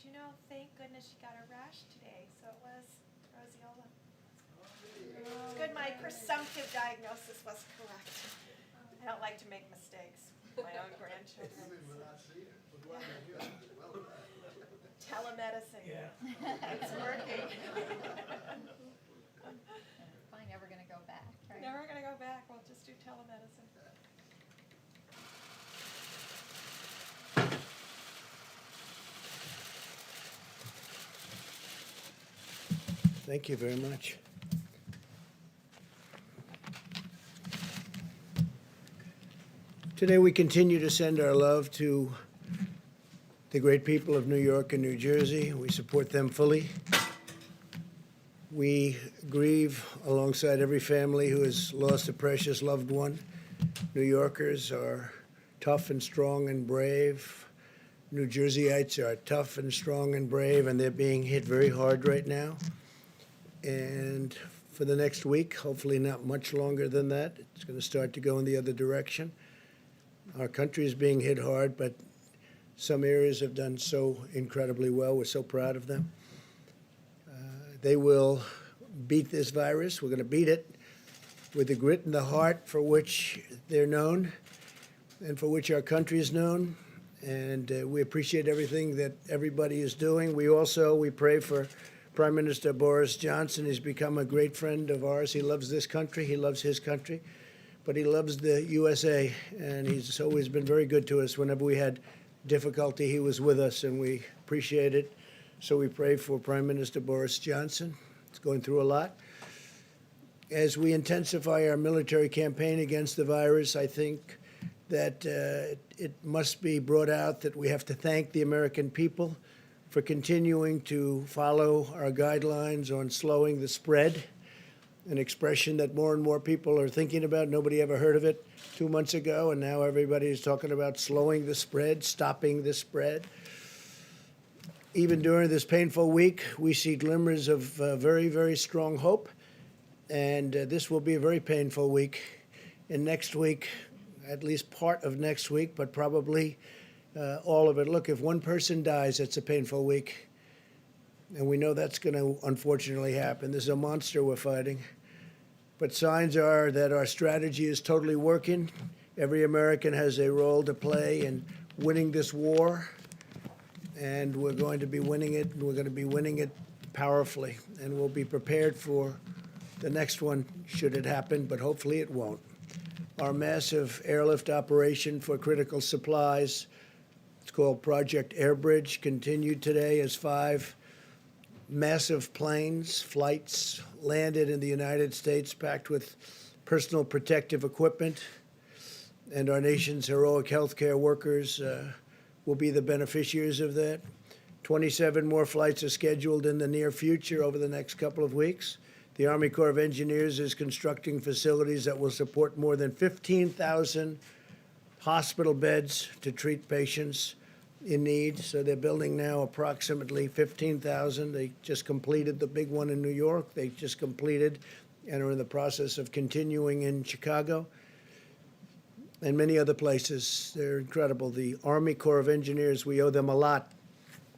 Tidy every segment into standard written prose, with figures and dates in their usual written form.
you know, thank goodness she got a rash today, so it was roseola. It's good my presumptive diagnosis was correct. I don't like to make mistakes with my own grandchildren. Telemedicine. Yeah. It's working. Probably never going to go back, right? Never gonna go back, we'll just do telemedicine. Thank you very much. Today we continue to send our love to the great people of New York and New Jersey. We support them fully. We grieve alongside every family who has lost a precious loved one. New Yorkers are tough and strong and brave. New Jerseyites are tough and strong and brave, and they're being hit very hard right now. And for the next week, hopefully not much longer than that, it's going to start to go in the other direction. Our country is being hit hard, but some areas have done so incredibly well. We're so proud of them. They will beat this virus. We're going to beat it with the grit and the heart for which they're known and for which our country is known. And we appreciate everything that everybody is doing. We pray for Prime Minister Boris Johnson. He's become a great friend of ours. He loves this country. He loves his country. But he loves the USA, and he's always been very good to us. Whenever we had difficulty, he was with us, and we appreciate it. So we pray for Prime Minister Boris Johnson. He's going through a lot. As we intensify our military campaign against the virus, I think that it must be brought out that we have to thank the American people for continuing to follow our guidelines on slowing the spread, an expression that more and more people are thinking about. Nobody ever heard of it 2 months ago, and now everybody is talking about slowing the spread, stopping the spread. Even during this painful week, we see glimmers of very, very strong hope, and this will be a very painful week. And next week, at least part of next week, but probably all of it. Look, if one person dies, it's a painful week. And we know that's going to unfortunately happen. This is a monster we're fighting. But signs are that our strategy is totally working. Every American has a role to play in winning this war. And we're going to be winning it, and we're going to be winning it powerfully. And we'll be prepared for the next one, should it happen, but hopefully it won't. Our massive airlift operation for critical supplies, it's called Project Airbridge, continued today as 5 massive planes, flights, landed in the United States packed with personal protective equipment. And our nation's heroic healthcare workers will be the beneficiaries of that. 27 more flights are scheduled in the near future over the next couple of weeks. The Army Corps of Engineers is constructing facilities that will support more than 15,000 hospital beds to treat patients in need. So they're building now approximately 15,000. They just completed the big one in New York. They just completed and are in the process of continuing in Chicago and many other places. They're incredible. The Army Corps of Engineers, we owe them a lot,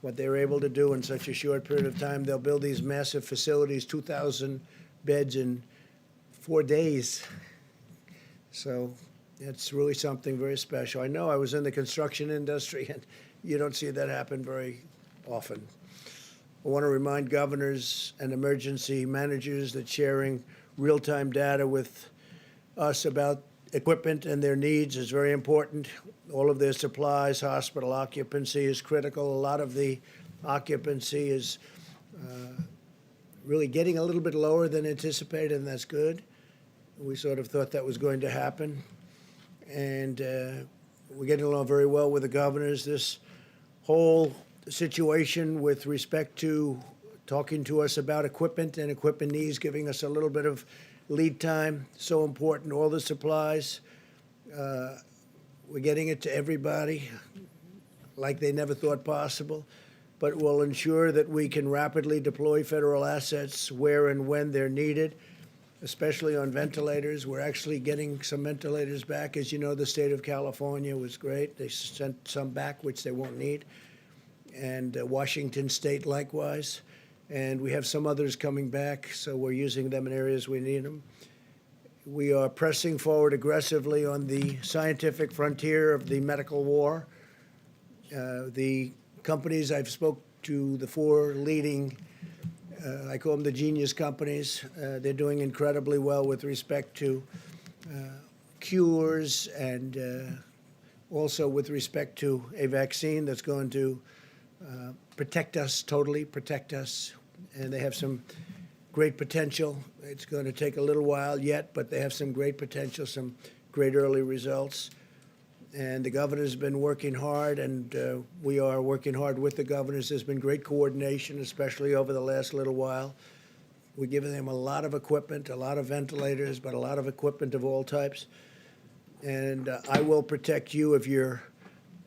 what they were able to do in such a short period of time. They'll build these massive facilities, 2,000 beds in 4 days. So it's really something very special. I know I was in the construction industry, and you don't see that happen very often. I want to remind governors and emergency managers that sharing real-time data with us about equipment and their needs is very important. All of their supplies, hospital occupancy is critical. A lot of the occupancy is really getting a little bit lower than anticipated, and that's good. We sort of thought that was going to happen. And we're getting along very well with the governors. This whole situation with respect to talking to us about equipment and equipment needs, giving us a little bit of lead time, so important. All the supplies, we're getting it to everybody like they never thought possible, but we'll ensure that we can rapidly deploy federal assets where and when they're needed, especially on ventilators. We're actually getting some ventilators back. As you know, the state of California was great. They sent some back, which they won't need. and Washington State likewise. And we have some others coming back, so we're using them in areas we need them. We are pressing forward aggressively on the scientific frontier of the medical war. The companies I've spoke to, the four leading, I call them the genius companies. They're doing incredibly well with respect to cures and also with respect to a vaccine that's going to protect us, totally protect us. And they have some great potential. It's going to take a little while yet, but they have some great potential, some great early results. And the governor's been working hard, and we are working hard with the governors. There's been great coordination, especially over the last little while. We're giving them a lot of equipment, a lot of ventilators, but a lot of equipment of all types. And I will protect you if your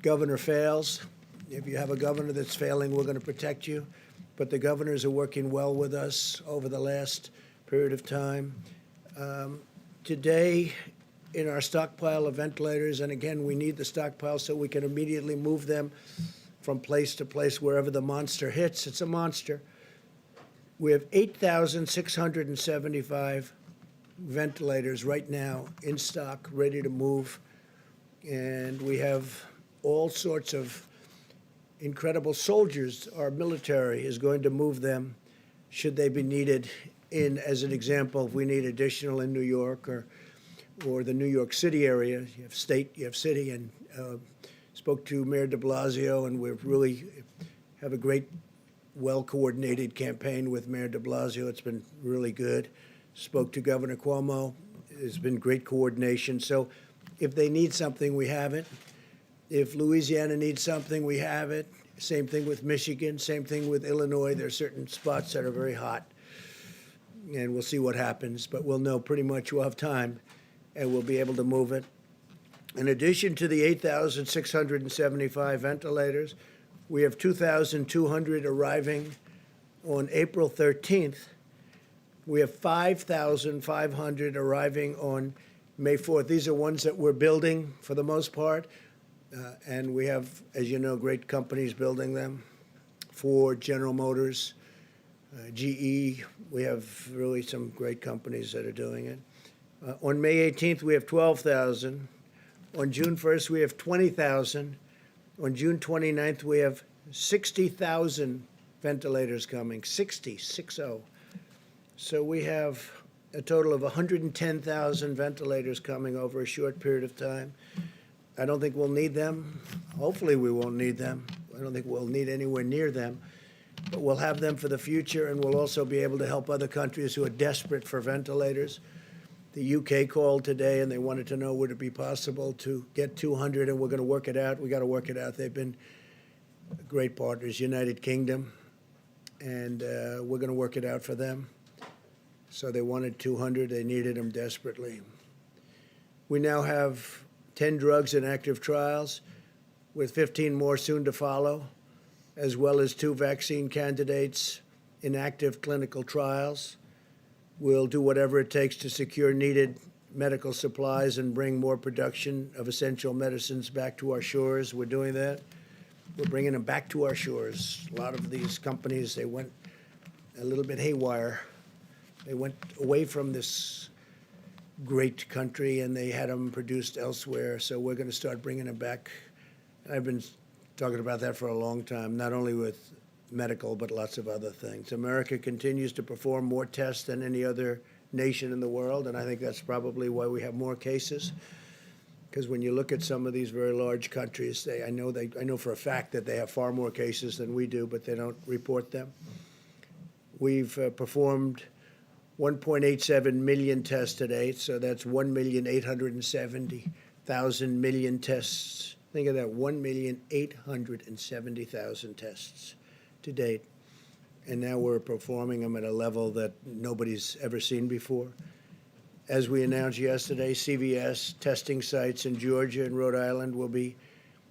governor fails. If you have a governor that's failing, we're going to protect you. But the governors are working well with us over the last period of time. Today, in our stockpile of ventilators, and again, we need the stockpile so we can immediately move them from place to place wherever the monster hits. It's a monster. We have 8,675 ventilators right now in stock, ready to move. And we have all sorts of incredible soldiers. Our military is going to move them should they be needed in, as an example, if we need additional in New York or the New York City area. You have state, you have city, and spoke to Mayor de Blasio, and we really have a great, well-coordinated campaign with Mayor de Blasio. It's been really good. Spoke to Governor Cuomo. There's been great coordination. So if they need something, we have it. If Louisiana needs something, we have it. Same thing with Michigan, same thing with Illinois. There are certain spots that are very hot, and we'll see what happens. But we'll know pretty much we'll have time, and we'll be able to move it. In addition to the 8,675 ventilators, we have 2,200 arriving on April 13th. We have 5,500 arriving on May 4th. These are ones that we're building for the most part. And we have, as you know, great companies building them. Ford, General Motors, GE. We have really some great companies that are doing it. On May 18th, we have 12,000. On June 1st, we have 20,000. On June 29th, we have 60,000 ventilators coming, 60. So we have a total of 110,000 ventilators coming over a short period of time. I don't think we'll need them. Hopefully we won't need them. I don't think we'll need anywhere near them. But we'll have them for the future, and we'll also be able to help other countries who are desperate for ventilators. The UK called today, and they wanted to know would it be possible to get 200, and we're going to work it out. We got to work it out. They've been great partners, United Kingdom, and we're going to work it out for them. So they wanted 200. They needed them desperately. We now have 10 drugs in active trials, with 15 more soon to follow, as well as 2 vaccine candidates in active clinical trials. We'll do whatever it takes to secure needed medical supplies and bring more production of essential medicines back to our shores. We're doing that. We're bringing them back to our shores. A lot of these companies, they went a little bit haywire. They went away from this great country, and they had them produced elsewhere. So we're going to start bringing them back. I've been talking about that for a long time, not only with medical, but lots of other things. America continues to perform more tests than any other nation in the world, and I think that's probably why we have more cases. Because when you look at some of these very large countries, I know for a fact that they have far more cases than we do, but they don't report them. We've performed 1.87 million tests to date, so that's 1,870,000 million tests. Think of that, 1,870,000 tests to date. And now we're performing them at a level that nobody's ever seen before. As we announced yesterday, CVS testing sites in Georgia and Rhode Island will be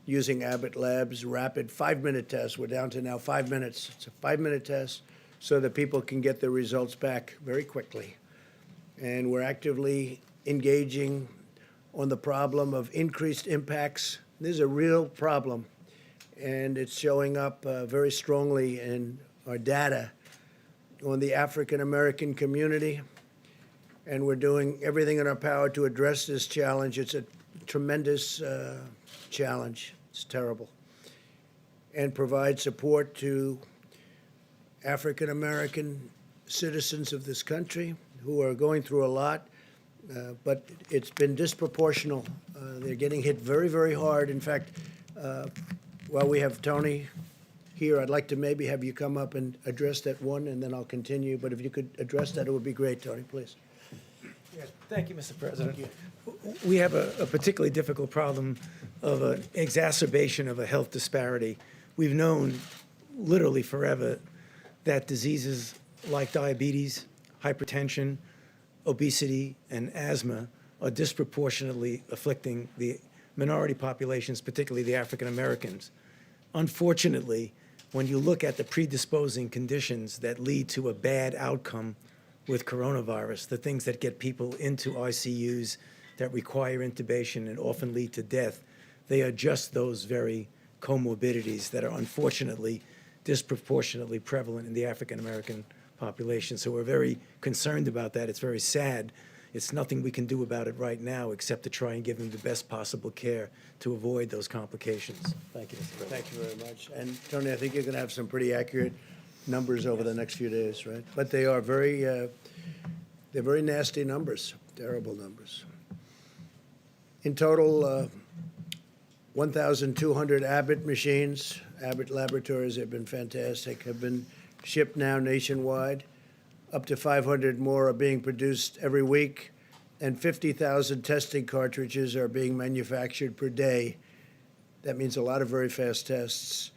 using Abbott Labs' rapid 5-minute test. We're down to now 5 minutes. It's a 5-minute test, so that people can get their results back very quickly. And we're actively engaging on the problem of increased impacts. This is a real problem. and it's showing up very strongly in our data on the African American community. And we're doing everything in our power to address this challenge. It's a tremendous challenge. It's terrible. And provide support to African American citizens of this country who are going through a lot, but it's been disproportional. They're getting hit very, very hard. In fact, while we have Tony here, I'd like to maybe have you come up and address that one, and then I'll continue. But if you could address that, it would be great, Tony, please. Yeah, thank you, Mr. President. We have a particularly difficult problem of an exacerbation of a health disparity. We've known literally forever that diseases like diabetes, hypertension, obesity, and asthma are disproportionately afflicting the minority populations, particularly the African Americans. Unfortunately, when you look at the predisposing conditions that lead to a bad outcome with coronavirus, the things that get people into ICUs, that require intubation and often lead to death, they are just those very comorbidities that are unfortunately disproportionately prevalent in the African American population. So we're very concerned about that. It's very sad. It's nothing we can do about it right now except to try and give them the best possible care to avoid those complications. Thank you, Mr. President. Thank you very much. And Tony, I think you're going to have some pretty accurate numbers over the next few days, right? But they are they're very nasty numbers, terrible numbers. In total, 1,200 Abbott machines, Abbott laboratories have been fantastic, have been shipped now nationwide. Up to 500 more are being produced every week, and 50,000 testing cartridges are being manufactured per day. That means a lot of very fast tests.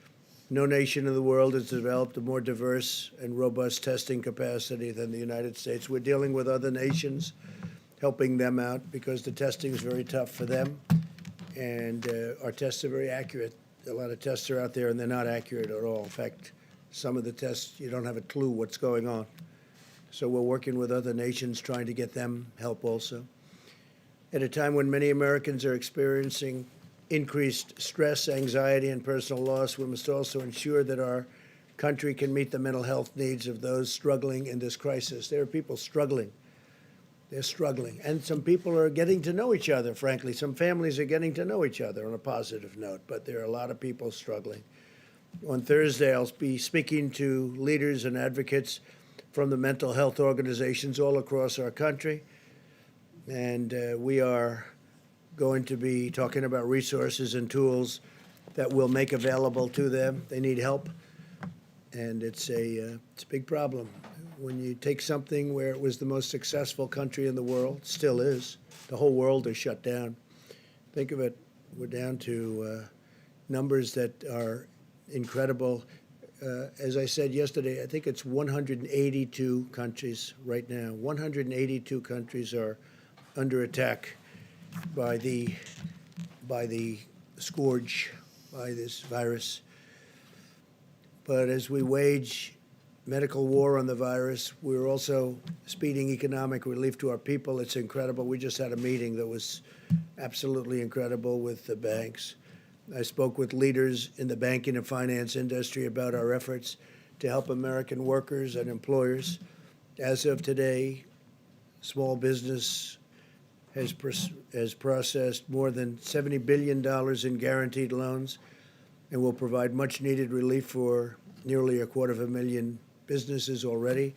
No nation in the world has developed a more diverse and robust testing capacity than the United States. We're dealing with other nations, helping them out because the testing is very tough for them, and our tests are very accurate. A lot of tests are out there, and they're not accurate at all. In fact, some of the tests, you don't have a clue what's going on. So we're working with other nations trying to get them help also. At a time when many Americans are experiencing increased stress, anxiety, and personal loss, we must also ensure that our country can meet the mental health needs of those struggling in this crisis. There are people struggling. They're struggling. And some people are getting to know each other, frankly. Some families are getting to know each other on a positive note, but there are a lot of people struggling. On Thursday, I'll be speaking to leaders and advocates from the mental health organizations all across our country. And we are going to be talking about resources and tools that we'll make available to them. They need help, and it's a big problem. When you take something where it was the most successful country in the world, still is, the whole world is shut down. Think of it, we're down to numbers that are incredible. As I said yesterday, I think it's 182 countries right now. 182 countries are under attack by the scourge, by this virus. But as we wage medical war on the virus, we're also speeding economic relief to our people. It's incredible. We just had a meeting that was absolutely incredible with the banks. I spoke with leaders in the banking and finance industry about our efforts to help American workers and employers. As of today, small business has processed more than $70 billion in guaranteed loans and will provide much-needed relief for nearly 250,000 businesses already.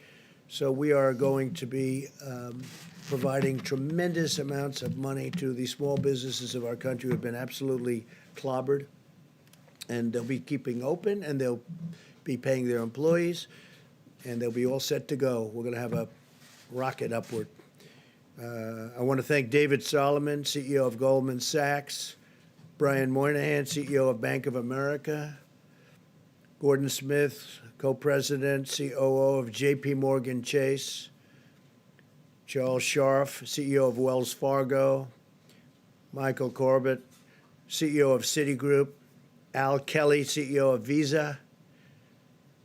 So we are going to be providing tremendous amounts of money to the small businesses of our country who have been absolutely clobbered, and they'll be keeping open, and they'll be paying their employees, and they'll be all set to go. We're going to have a rocket upward. I want to thank David Solomon, CEO of Goldman Sachs, Brian Moynihan, CEO of Bank of America, Gordon Smith, co-president, COO of J.P. Morgan Chase, Charles Scharf, CEO of Wells Fargo, Michael Corbett, CEO of Citigroup, Al Kelly, CEO of Visa,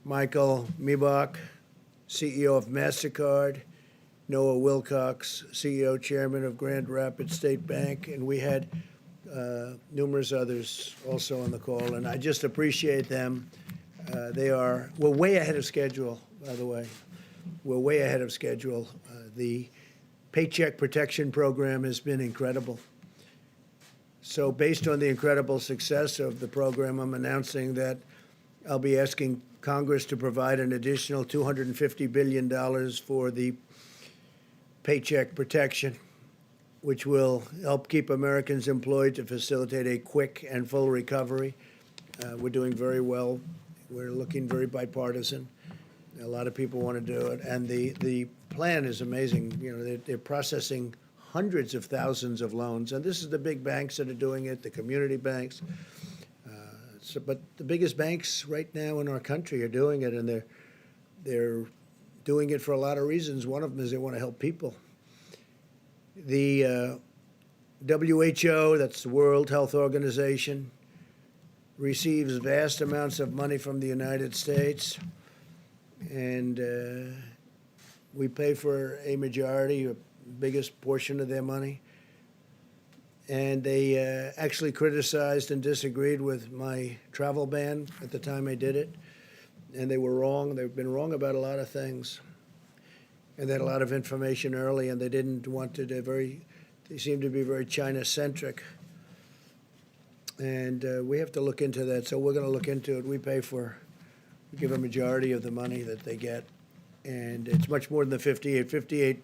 Michael Miebach, CEO of MasterCard, Noah Wilcox, CEO, Chairman of Grand Rapids State Bank, and we had numerous others also on the call, and I just appreciate them. We're way ahead of schedule, by the way. We're way ahead of schedule. The Paycheck Protection Program has been incredible. So based on the incredible success of the program, I'm announcing that I'll be asking Congress to provide an additional $250 billion for the Paycheck Protection, which will help keep Americans employed to facilitate a quick and full recovery. We're doing very well. We're looking very bipartisan. A lot of people want to do it, and the plan is amazing. You know, they're processing hundreds of thousands of loans, and this is the big banks that are doing it, the community banks. But the biggest banks right now in our country are doing it, and they're doing it for a lot of reasons. One of them is they want to help people. The WHO, that's the World Health Organization, receives vast amounts of money from the United States, and we pay for a majority, a biggest portion of their money. And they actually criticized and disagreed with my travel ban at the time I did it, and they were wrong. They've been wrong about a lot of things, and they had a lot of information early, and they didn't want to. They seemed to be very China-centric, and we have to look into that. So we're going to look into it. We give a majority of the money that they get, and it's much more than the 58 $58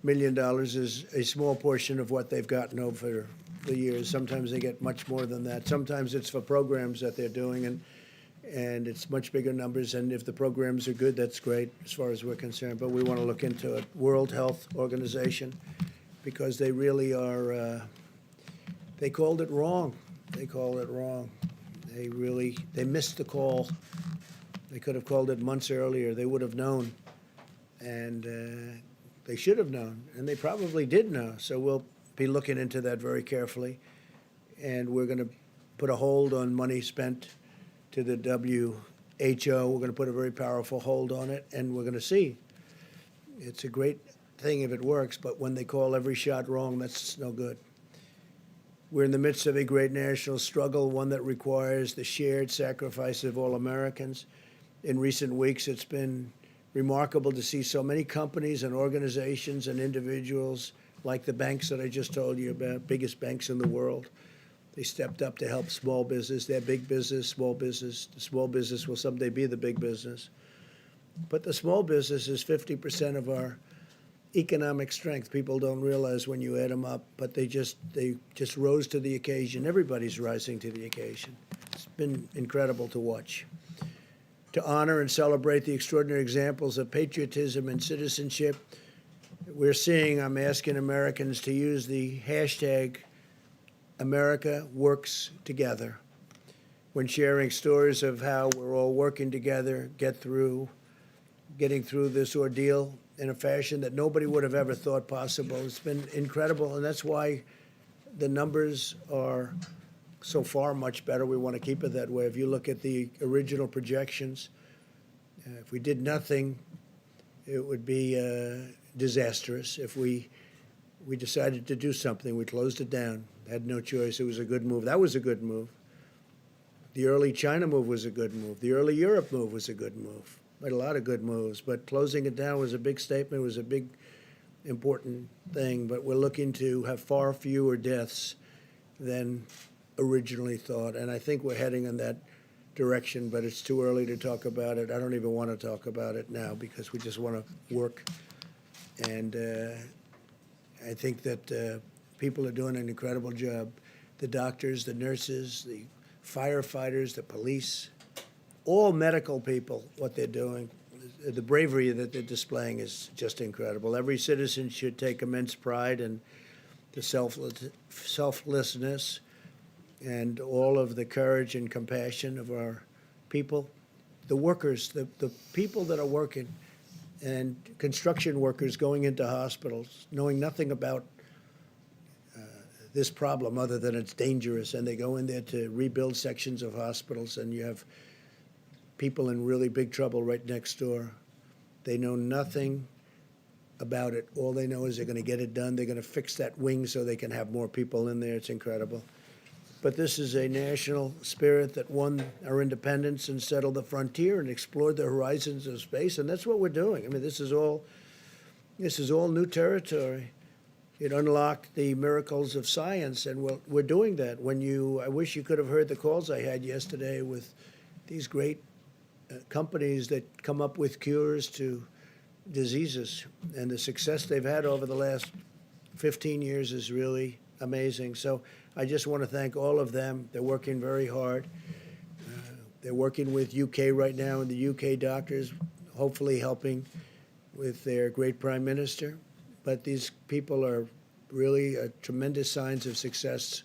million is a small portion of what they've gotten over the years. Sometimes they get much more than that. Sometimes it's for programs that they're doing, and it's much bigger numbers. And if the programs are good, that's great as far as we're concerned. But we want to look into it. World Health Organization, because they really are, they called it wrong. They called it wrong. They missed the call. They could have called it months earlier. They would have known. And they should have known, and they probably did know. So we'll be looking into that very carefully, and we're going to put a hold on money spent to the WHO. We're going to put a very powerful hold on it, and we're going to see. It's a great thing if it works, but when they call every shot wrong, that's no good. We're in the midst of a great national struggle, one that requires the shared sacrifice of all Americans. In recent weeks, it's been remarkable to see so many companies and organizations and individuals like the banks that I just told you about, biggest banks in the world. They stepped up to help small business. They're big business, small business. The small business will someday be the big business. But the small business is 50% of our economic strength. People don't realize when you add them up, but they just rose to the occasion. Everybody's rising to the occasion. It's been incredible to watch. To honor and celebrate the extraordinary examples of patriotism and citizenship I'm asking Americans to use the hashtag America Works Together when sharing stories of how we're all working together, getting through this ordeal in a fashion that nobody would have ever thought possible. It's been incredible, and that's why the numbers are so far much better. We want to keep it that way. If you look at the original projections, if we did nothing, it would be disastrous. If we decided to do something, we closed it down, had no choice. It was a good move. That was a good move. The early China move was a good move. The early Europe move was a good move. We had a lot of good moves, but closing it down was a big statement. It was a big, important thing. But we're looking to have far fewer deaths than originally thought, and I think we're heading in that direction, but it's too early to talk about it. I don't even want to talk about it now because we just want to work, and I think that people are doing an incredible job. The doctors, the nurses, the firefighters, the police, all medical people, what they're doing, the bravery that they're displaying is just incredible. Every citizen should take immense pride in the selflessness and all of the courage and compassion of our people, the workers, the people that are working, and construction workers going into hospitals, knowing nothing about this problem other than it's dangerous, and they go in there to rebuild sections of hospitals, and you have people in really big trouble right next door. They know nothing about it. All they know is they're going to get it done. They're going to fix that wing so they can have more people in there. It's incredible. But this is a national spirit that won our independence and settled the frontier and explored the horizons of space, and that's what we're doing. I mean, this is all new territory. It unlocked the miracles of science, and we're doing that. I wish you could have heard the calls I had yesterday with these great companies that come up with cures to diseases, and the success they've had over the last 15 years is really amazing. So I just want to thank all of them. They're working very hard. They're working with UK right now, and the UK doctors, hopefully helping with their great prime minister. But these people are really tremendous signs of success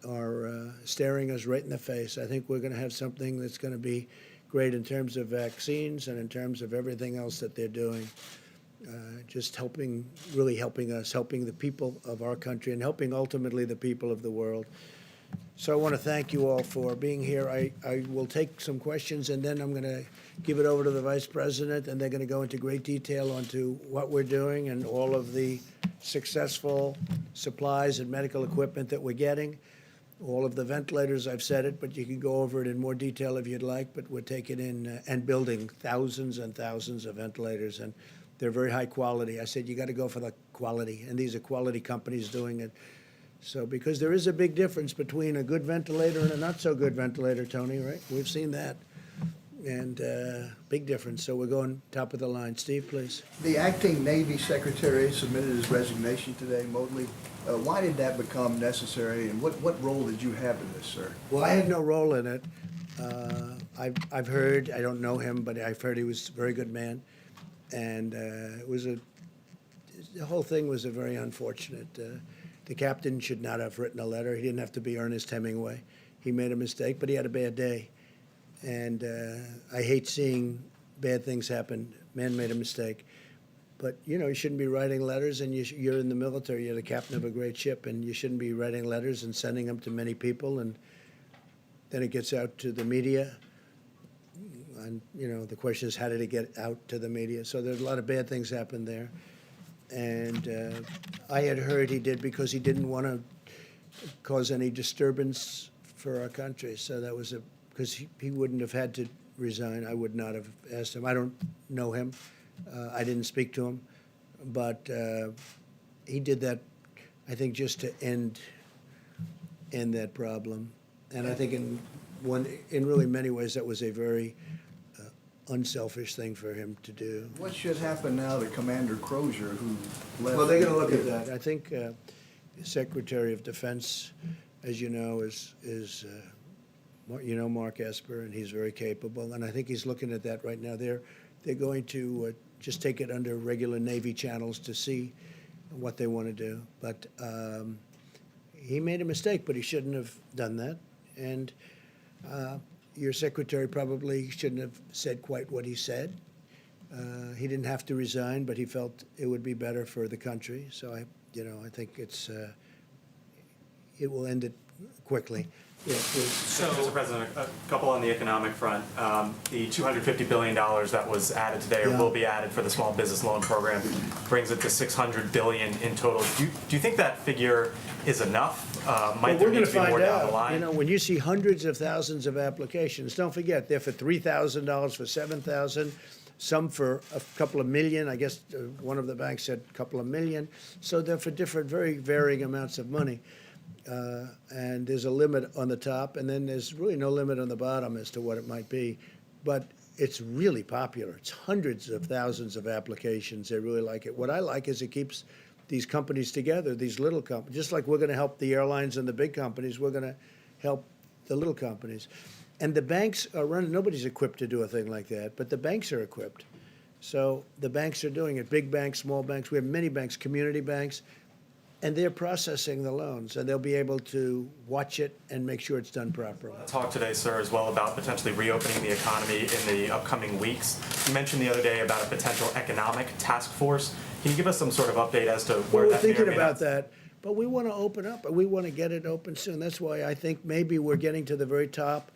are staring us right in the face. I think we're going to have something that's going to be great in terms of vaccines and in terms of everything else that they're doing. Just really helping us, helping the people of our country, and helping ultimately the people of the world. So I want to thank you all for being here. I will take some questions, and then I'm going to give it over to the Vice President, and they're going to go into great detail onto what we're doing and all of the successful supplies and medical equipment that we're getting. All of the ventilators, I've said it, but you can go over it in more detail if you'd like, but we're taking in and building thousands and thousands of ventilators, and they're very high quality. I said, you got to go for the quality, and these are quality companies doing it. So, because there is a big difference between a good ventilator and a not so good ventilator, Tony, right? We've seen that. And big difference. So we're going top of the line. Steve, please. The acting Navy Secretary submitted his resignation today, Motley. Why did that become necessary, and what role did you have in this, sir? Well, I had no role in it. I've heard, I don't know him, but I've heard he was a very good man. And the whole thing was a very unfortunate. The captain should not have written a letter. He didn't have to be Ernest Hemingway. He made a mistake, but he had a bad day. And I hate seeing bad things happen. Man made a mistake. But, you shouldn't be writing letters, and you're in the military. You're the captain of a great ship, and you shouldn't be writing letters and sending them to many people. And then it gets out to the media. And, the question is, how did it get out to the media? So there's a lot of bad things happened there. And I had heard he did because he didn't want to cause any disturbance for our country. So that was because he wouldn't have had to resign. I would not have asked him. I don't know him. I didn't speak to him. But he did that, I think, just to end that problem. And I think in really many ways that was a very unselfish thing for him to do. What should happen now to Commander Crozier, who left? Well, they're going to look at that. I think the Secretary of Defense, as you know, is Mark Esper, and he's very capable. And I think he's looking at that right now. They're going to just take it under regular Navy channels to see what they want to do. But he made a mistake, but he shouldn't have done that. And your secretary probably shouldn't have said quite what he said. He didn't have to resign, but he felt it would be better for the country. So I think it will end it quickly. Yeah, please. So, Mr. President, a couple on the economic front. The $250 billion that was added today, or will be added for the small business loan program, brings it to $600 billion in total. Do you think that figure is enough? Might there need to be more down the line? When you see hundreds of thousands of applications, don't forget they're for $3,000, for $7,000, some for a couple of million. I guess one of the banks said a couple of million. So they're for different, very varying amounts of money. And there's a limit on the top, and then there's really no limit on the bottom as to what it might be. But it's really popular. It's hundreds of thousands of applications. They really like it. What I like is it keeps these companies together, these little companies. Just like we're going to help the airlines and the big companies, we're going to help the little companies. And the banks are running. Nobody's equipped to do a thing like that, but the banks are equipped. So the banks are doing it. Big banks, small banks. We have many banks, community banks. And they're processing the loans, and they'll be able to watch it and make sure it's done properly. Talk today, sir, as well about potentially reopening the economy in the upcoming weeks. You mentioned the other day about a potential economic task force. Can you give us some sort of update as to where We're that may or thinking may about not... that, but we want to open up. We want to get it open soon. That's why I think maybe we're getting to the very top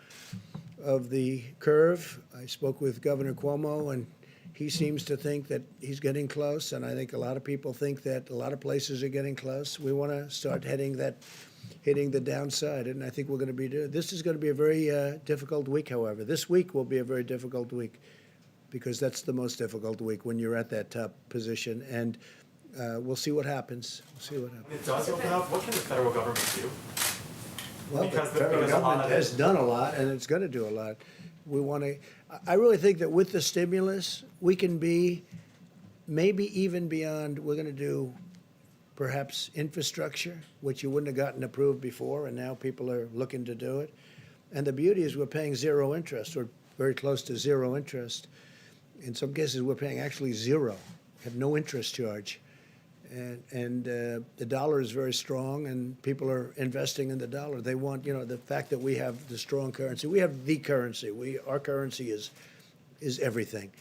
of the curve. I spoke with Governor Cuomo, and he seems to think that he's getting close, and I think a lot of people think that a lot of places are getting close. We want to start hitting the downside, and I think we're going to be doing. This is going to be a very difficult week, however. This week will be a very difficult week because that's the most difficult week when you're at that top position, and we'll see what happens. We'll see what happens. It does open up. What can the federal government do? Well, the Because federal a lot government of has it- done a lot, and it's going to do a lot. We want to. I really think that with the stimulus, we can be maybe even beyond. We're going to do perhaps infrastructure, which you wouldn't have gotten approved before, and now people are looking to do it. And the beauty is we're paying zero interest, or very close to zero interest. In some cases, we're paying actually zero, have no interest charge. And the dollar is very strong, and people are investing in the dollar. They want, the fact that we have the strong currency. We have the currency. Our currency is everything.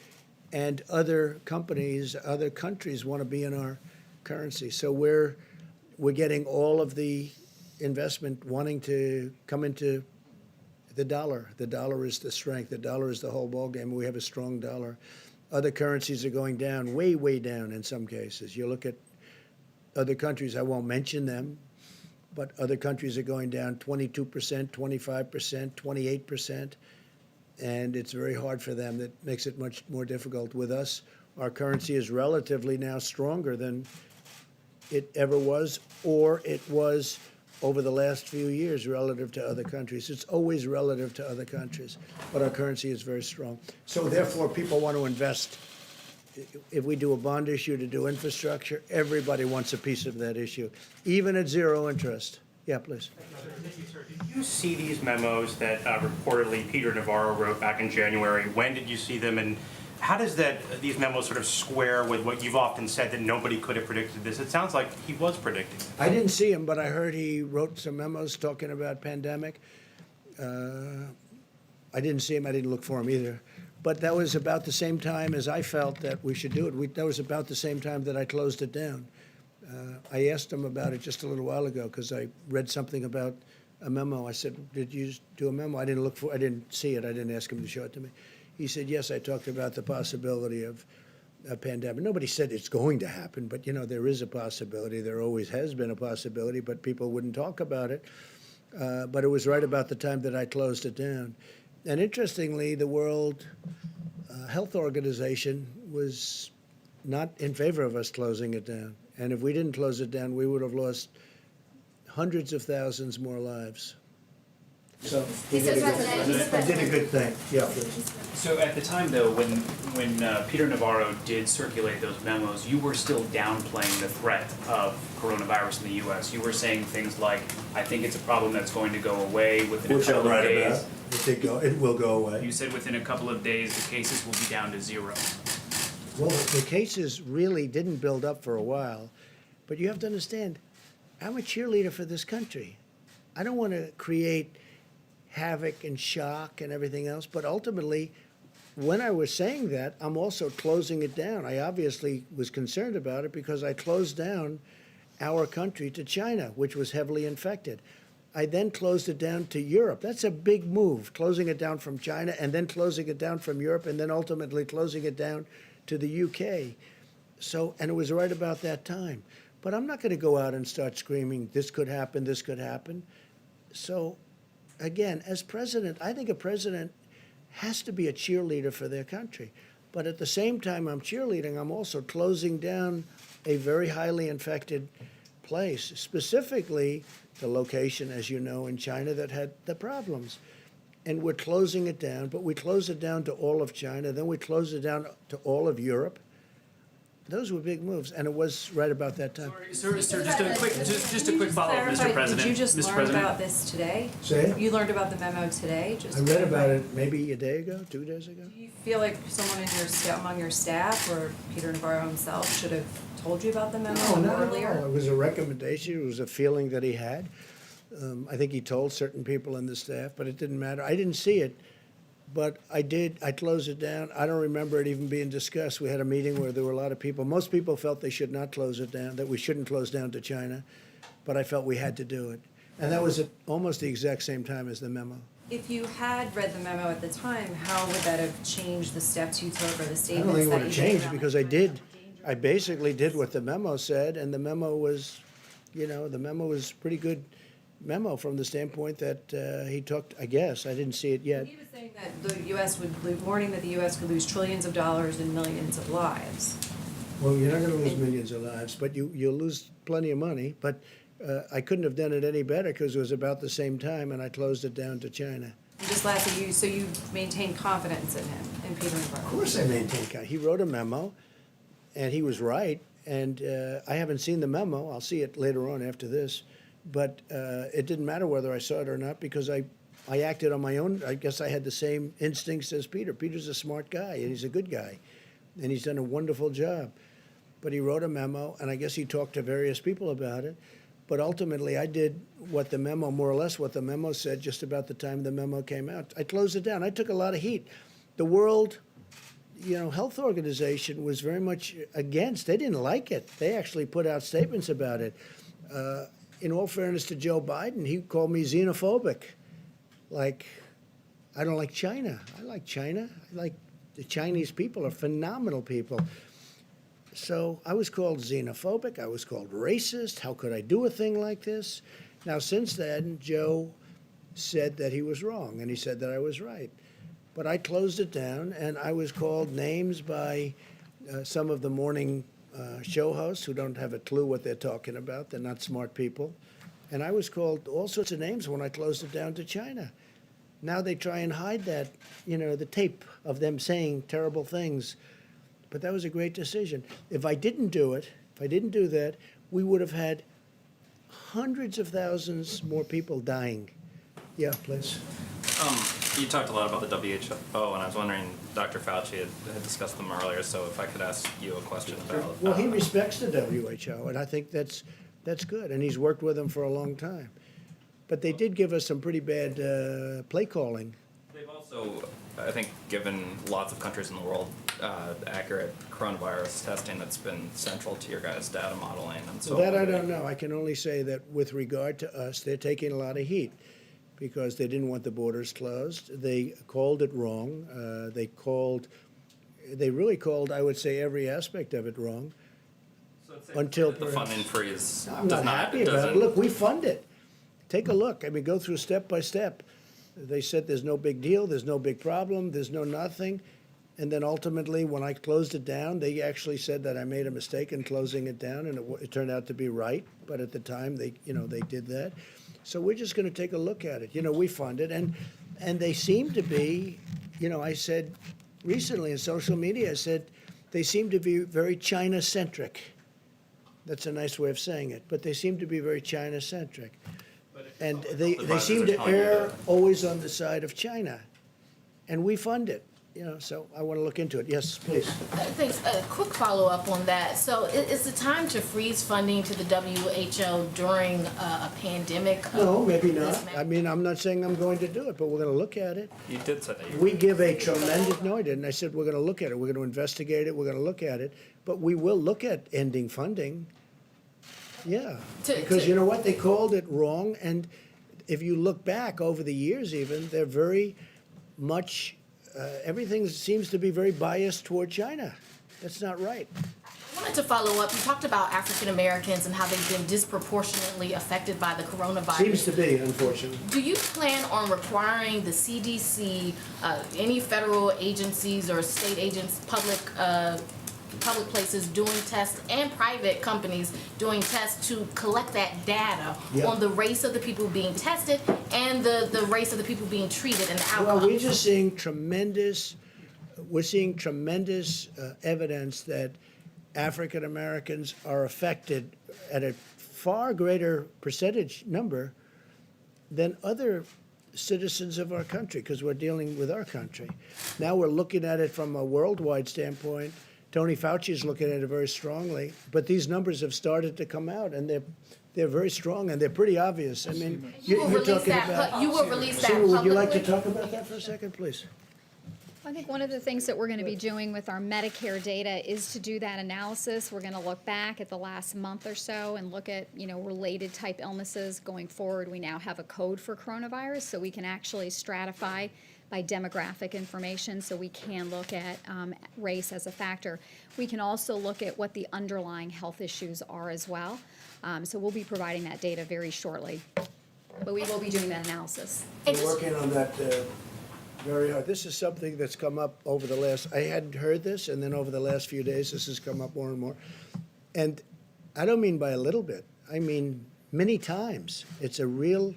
And other companies, other countries want to be in our currency. So we're getting all of the investment wanting to come into the dollar. The dollar is the strength. The dollar is the whole ballgame. We have a strong dollar. Other currencies are going down, way, way down in some cases. You look at other countries, I won't mention them, but other countries are going down 22%, 25%, 28%, and it's very hard for them. That makes it much more difficult. With us, our currency is relatively now stronger than it ever was, or it was over the last few years relative to other countries. It's always relative to other countries, but our currency is very strong. So therefore, people want to invest. If we do a bond issue to do infrastructure, everybody wants a piece of that issue, even at zero interest. Yeah, please. Did you see these memos that reportedly Peter Navarro wrote back in January? When did you see them, and how does these memos sort of square with what you've often said that nobody could have predicted this? It sounds like he was predicting. I didn't see him, but I heard he wrote some memos talking about pandemic. I didn't see him. I didn't look for him either. But that was about the same time as I felt that we should do it. That was about the same time that I closed it down. I asked him about it just a little while ago because I read something about a memo. I said, "Did you do a memo?" I didn't see it. I didn't ask him to show it to me. He said, "Yes, I talked about the possibility of a pandemic." Nobody said it's going to happen, but there is a possibility. There always has been a possibility, but people wouldn't talk about it. But it was right about the time that I closed it down. And interestingly, the World Health Organization was not in favor of us closing it down. And if we didn't close it down, we would have lost hundreds of thousands more lives. So we did a good thing. Yeah. So at the time, though, when Peter Navarro did circulate those memos, you were still downplaying the threat of coronavirus in the U.S. You were saying things like, "I think it's a problem that's going to go away within a couple of days." It will go away. You said within a couple of days the cases will be down to zero. Well, the cases really didn't build up for a while, but you have to understand, I'm a cheerleader for this country. I don't want to create havoc and shock and everything else, but ultimately, when I was saying that, I'm also closing it down. I obviously was concerned about it because I closed down our country to China, which was heavily infected. I then closed it down to Europe. That's a big move, closing it down from China and then closing it down from Europe and then ultimately closing it down to the UK. So, and it was right about that time. But I'm not going to go out and start screaming, this could happen, this could happen. So, again, as president, I think a president has to be a cheerleader for their country. But at the same time I'm cheerleading, I'm also closing down a very highly infected place, specifically the location, as you know, in China that had the problems. And we're closing it down, but we close it down to all of China, then we close it down to all of Europe. Those were big moves, and it was right about that time. Sir, just a quick follow-up, Mr. President. Did you just Mr. learn President? about this today? Say it? You learned about the memo today? I read about it maybe a day ago, 2 days ago. Do you feel like someone in among your staff or Peter Navarro himself should have told you about the memo earlier? No, it was a recommendation, it was a feeling that he had. I think he told certain people in the staff, but it didn't matter. I didn't see it, but I closed it down. I don't remember it even being discussed. We had a meeting where there were a lot of people. Most people felt they should not close it down, that we shouldn't close down to China, but I felt we had to do it. And that was at almost the exact same time as the memo. If you had read the memo at the time, how would that have changed the steps you took or the I don't statements think it that would you have made changed around because that I time did. about the danger? I basically did what the memo said, and the memo was, the memo was pretty good memo from the standpoint that he took, I guess, I didn't see it yet. He was saying that the U.S. warning that the U.S. could lose trillions of dollars and millions of lives. Well, you're not gonna lose millions of lives, but you'll lose plenty of money. But I couldn't have done it any better because it was about the same time, and I closed it down to China. And just lastly, so you maintain confidence in him, in Peter Navarro? Of course I maintain confidence. He wrote a memo, and he was right, and I haven't seen the memo. I'll see it later on after this. But it didn't matter whether I saw it or not because I acted on my own. I guess I had the same instincts as Peter. Peter's a smart guy, and he's a good guy, and he's done a wonderful job. But he wrote a memo, and I guess he talked to various people about it. But ultimately, I did what the memo, more or less what the memo said just about the time the memo came out. I closed it down. I took a lot of heat. The World Health Organization was very much against. They didn't like it. They actually put out statements about it. In all fairness to Joe Biden, he called me xenophobic. Like, I don't like China. I like China. I like the Chinese people are phenomenal people. So I was called xenophobic. I was called racist. How could I do a thing like this? Now, since then, Joe said that he was wrong, and he said that I was right. But I closed it down, and I was called names by some of the morning show hosts who don't have a clue what they're talking about. They're not smart people. And I was called all sorts of names when I closed it down to China. Now they try and hide that, the tape of them saying terrible things. But that was a great decision. If I didn't do it, if I didn't do that, we would have had hundreds of thousands more people dying. Yeah, please. You talked a lot about the WHO, and I was wondering, Dr. Fauci had discussed them earlier, so if I could ask you a question about... Well, he respects the WHO, and I think that's good, and he's worked with them for a long time. But they did give us some pretty bad play calling. They've also, I think, given lots of countries in the world accurate coronavirus testing that's been central to your guys' data modeling, and so... That I don't know. I can only say that with regard to us, they're taking a lot of heat, because they didn't want the borders closed. They called it wrong. They really called, I would say, every aspect of it wrong. So it's until the funding freeze I'm does not happy about it. Look, we fund it. Take a look. I mean, go through step by step. They said there's no big deal, there's no big problem, there's no nothing. And then ultimately, when I closed it down, they actually said that I made a mistake in closing it down, and it turned out to be right. But at the time, they did that. So we're just going to take a look at it. We fund it, and they seem to be, I said recently in social media, I said they seem to be very China-centric. That's a nice way of saying it, but they seem to be very China-centric. And they seem to err always on the side of China, and we fund it. So I want to look into it. Yes, please. Thanks. A quick follow-up on that. So is the time to freeze funding to the WHO during a pandemic? No, maybe not. I mean, I'm not saying I'm going to do it, but we're going to look at it. You did say that. We give a tremendous, no, I didn't. I said we're going to look at it. We're going to investigate it. We're going to look at it. But we will look at ending funding. Yeah. Because you know what? They called it wrong. And if you look back over the years even, they're very much... everything seems to be very biased toward China. That's not right. I wanted to follow up. You talked about African Americans and how they've been disproportionately affected by the coronavirus. Seems to be, unfortunately. Do you plan on requiring the CDC, any federal agencies or state agents, public places doing tests, and private companies doing tests to collect that data on the race of the people being tested and the race of the people being treated and the outcomes? Well, we're just seeing tremendous evidence that African Americans are affected at a far greater percentage number than other citizens of our country, because we're dealing with our country. Now we're looking at it from a worldwide standpoint. Tony Fauci is looking at it very strongly, but these numbers have started to come out, and they're very strong, and they're pretty obvious. I mean, You will you're release talking that. about. You will release that Seema, would you like to publicly? talk about that for a second, please? I think one of the things that we're going to be doing with our Medicare data is to do that analysis. We're going to look back at the last month or so and look at, related type illnesses going forward. We now have a code for coronavirus, so we can actually stratify by demographic information, so we can look at race as a factor. We can also look at what the underlying health issues are as well. So we'll be providing that data very shortly, but we will be doing that analysis. We're working on that very hard. This is something that's come up over the last, I hadn't heard this, and then over the last few days, this has come up more and more. And I don't mean by a little bit. I mean many times. It's a real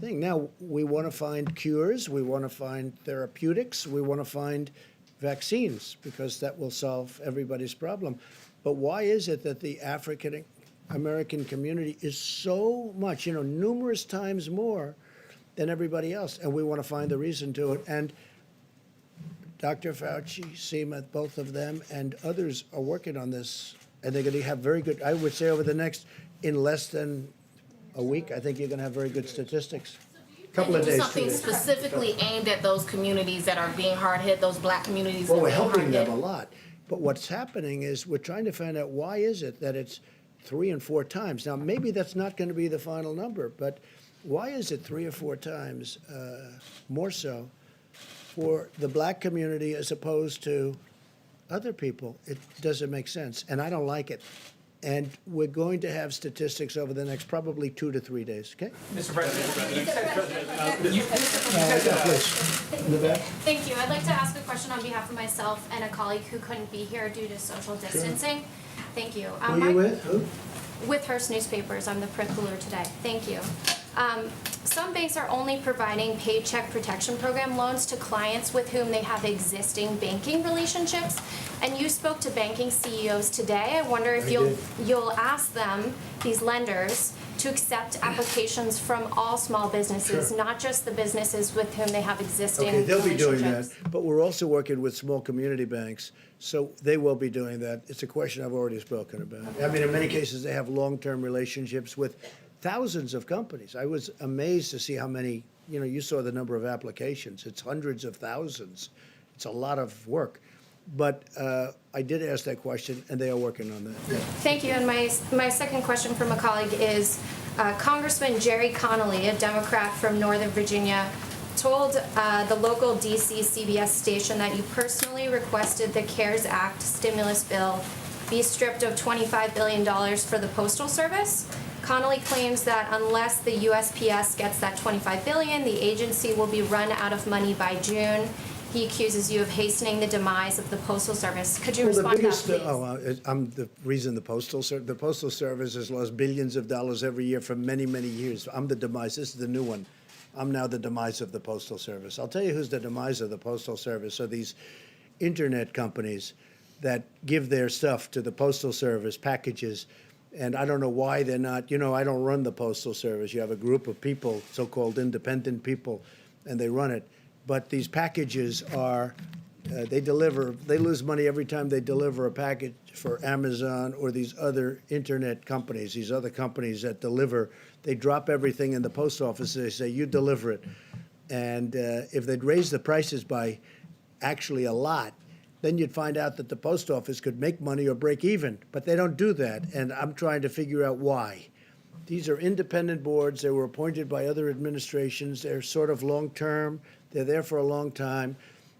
thing. Now, we want to find cures. We want to find therapeutics. We want to find vaccines, because that will solve everybody's problem. But why is it that the African American community is so much, numerous times more than everybody else, and we want to find the reason to it. And Dr. Fauci, Seema, both of them, and others are working on this, and they're going to have very good, I would say in less than a week, I think you're going to have very good statistics. Couple of Do days, 2 something days. specifically aimed at those communities that are being hard hit, those black communities Well, that are we're being hard helping hit. them a lot. But what's happening is we're trying to find out why is it that it's 3 and 4 times. Now, maybe that's not going to be the final number, but why is it 3 or 4 times more so for the black community as opposed to other people? It doesn't make sense, and I don't like it. And we're going to have statistics over the next probably 2 to 3 days, okay? Mr. President. Please, in the back. Thank you. I'd like to ask a question on behalf of myself and a colleague who couldn't be here due to social distancing. Thank you. Who are you with? Who? With Hearst Newspapers. I'm the print cooler today. Thank you. Some banks are only providing Paycheck Protection Program loans to clients with whom they have existing banking relationships. And you spoke to banking CEOs today. I wonder if you'll ask them, these lenders, to accept applications from all small businesses, Sure. not just the businesses with whom they have existing Okay, they'll be doing that, relationships. but we're also working with small community banks, so they will be doing that. It's a question I've already spoken about. I mean, in many cases, they have long-term relationships with thousands of companies. I was amazed to see how many, you saw the number of applications. It's hundreds of thousands. It's a lot of work. But I did ask that question, and they are working on that. Yeah. Thank you. And my second question from a colleague is Congressman Jerry Connolly, a Democrat from Northern Virginia, told the local DC CBS station that you personally requested the CARES Act stimulus bill be stripped of $25 billion for the Postal Service. Connolly claims that unless the USPS gets that $25 billion, the agency will be run out of money by June. He accuses you of hastening the demise of the Postal Service. Could you respond to that, please? I'm the reason the Postal Service has lost billions of dollars every year for many, many years. I'm the demise. This is the new one. I'm now the demise of the Postal Service. I'll tell you who's the demise of the Postal Service. Are these internet companies that give their stuff to the Postal Service, packages, and I don't know why they're not, I don't run the Postal Service. You have a group of people, so-called independent people, and they run it. But these packages are, they lose money every time they deliver a package for Amazon or these other internet companies, these other companies that deliver. They drop everything in the post office. They say, you deliver it. And if they'd raise the prices by actually a lot, then you'd find out that the post office could make money or break even. But they don't do that, and I'm trying to figure out why. These are independent boards. They were appointed by other administrations. They're sort of long-term. They're there for a long time.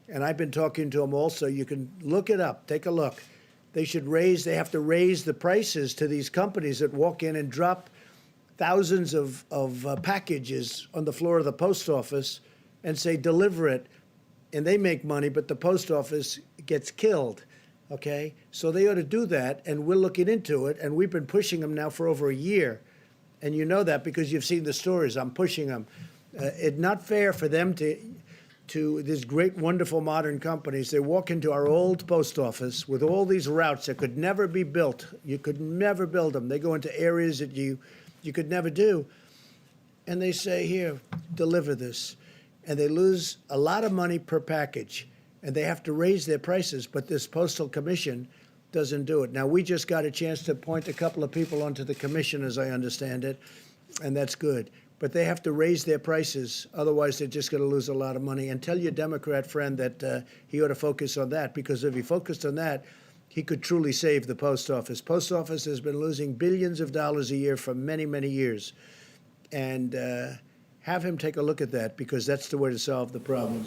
And I've been talking to them also. You can look it up. Take a look. They have to raise the prices to these companies that walk in and drop thousands of packages on the floor of the post office and say, deliver it. And they make money, but the post office gets killed, okay? So they ought to do that, and we're looking into it, and we've been pushing them now for over a year. And you know that because you've seen the stories. I'm pushing them. It's not fair for them to these great, wonderful modern companies. They walk into our old post office with all these routes that could never be built. You could never build them. They go into areas that you could never do. And they say, here, deliver this. And they lose a lot of money per package. And they have to raise their prices, but this Postal Commission doesn't do it. Now, we just got a chance to appoint a couple of people onto the commission, as I understand it, and that's good. but they have to raise their prices. Otherwise, they're just going to lose a lot of money. And tell your Democrat friend that he ought to focus on that, because if he focused on that, he could truly save the post office. Post office has been losing billions of dollars a year for many, many years. And have him take a look at that, because that's the way to solve the problem.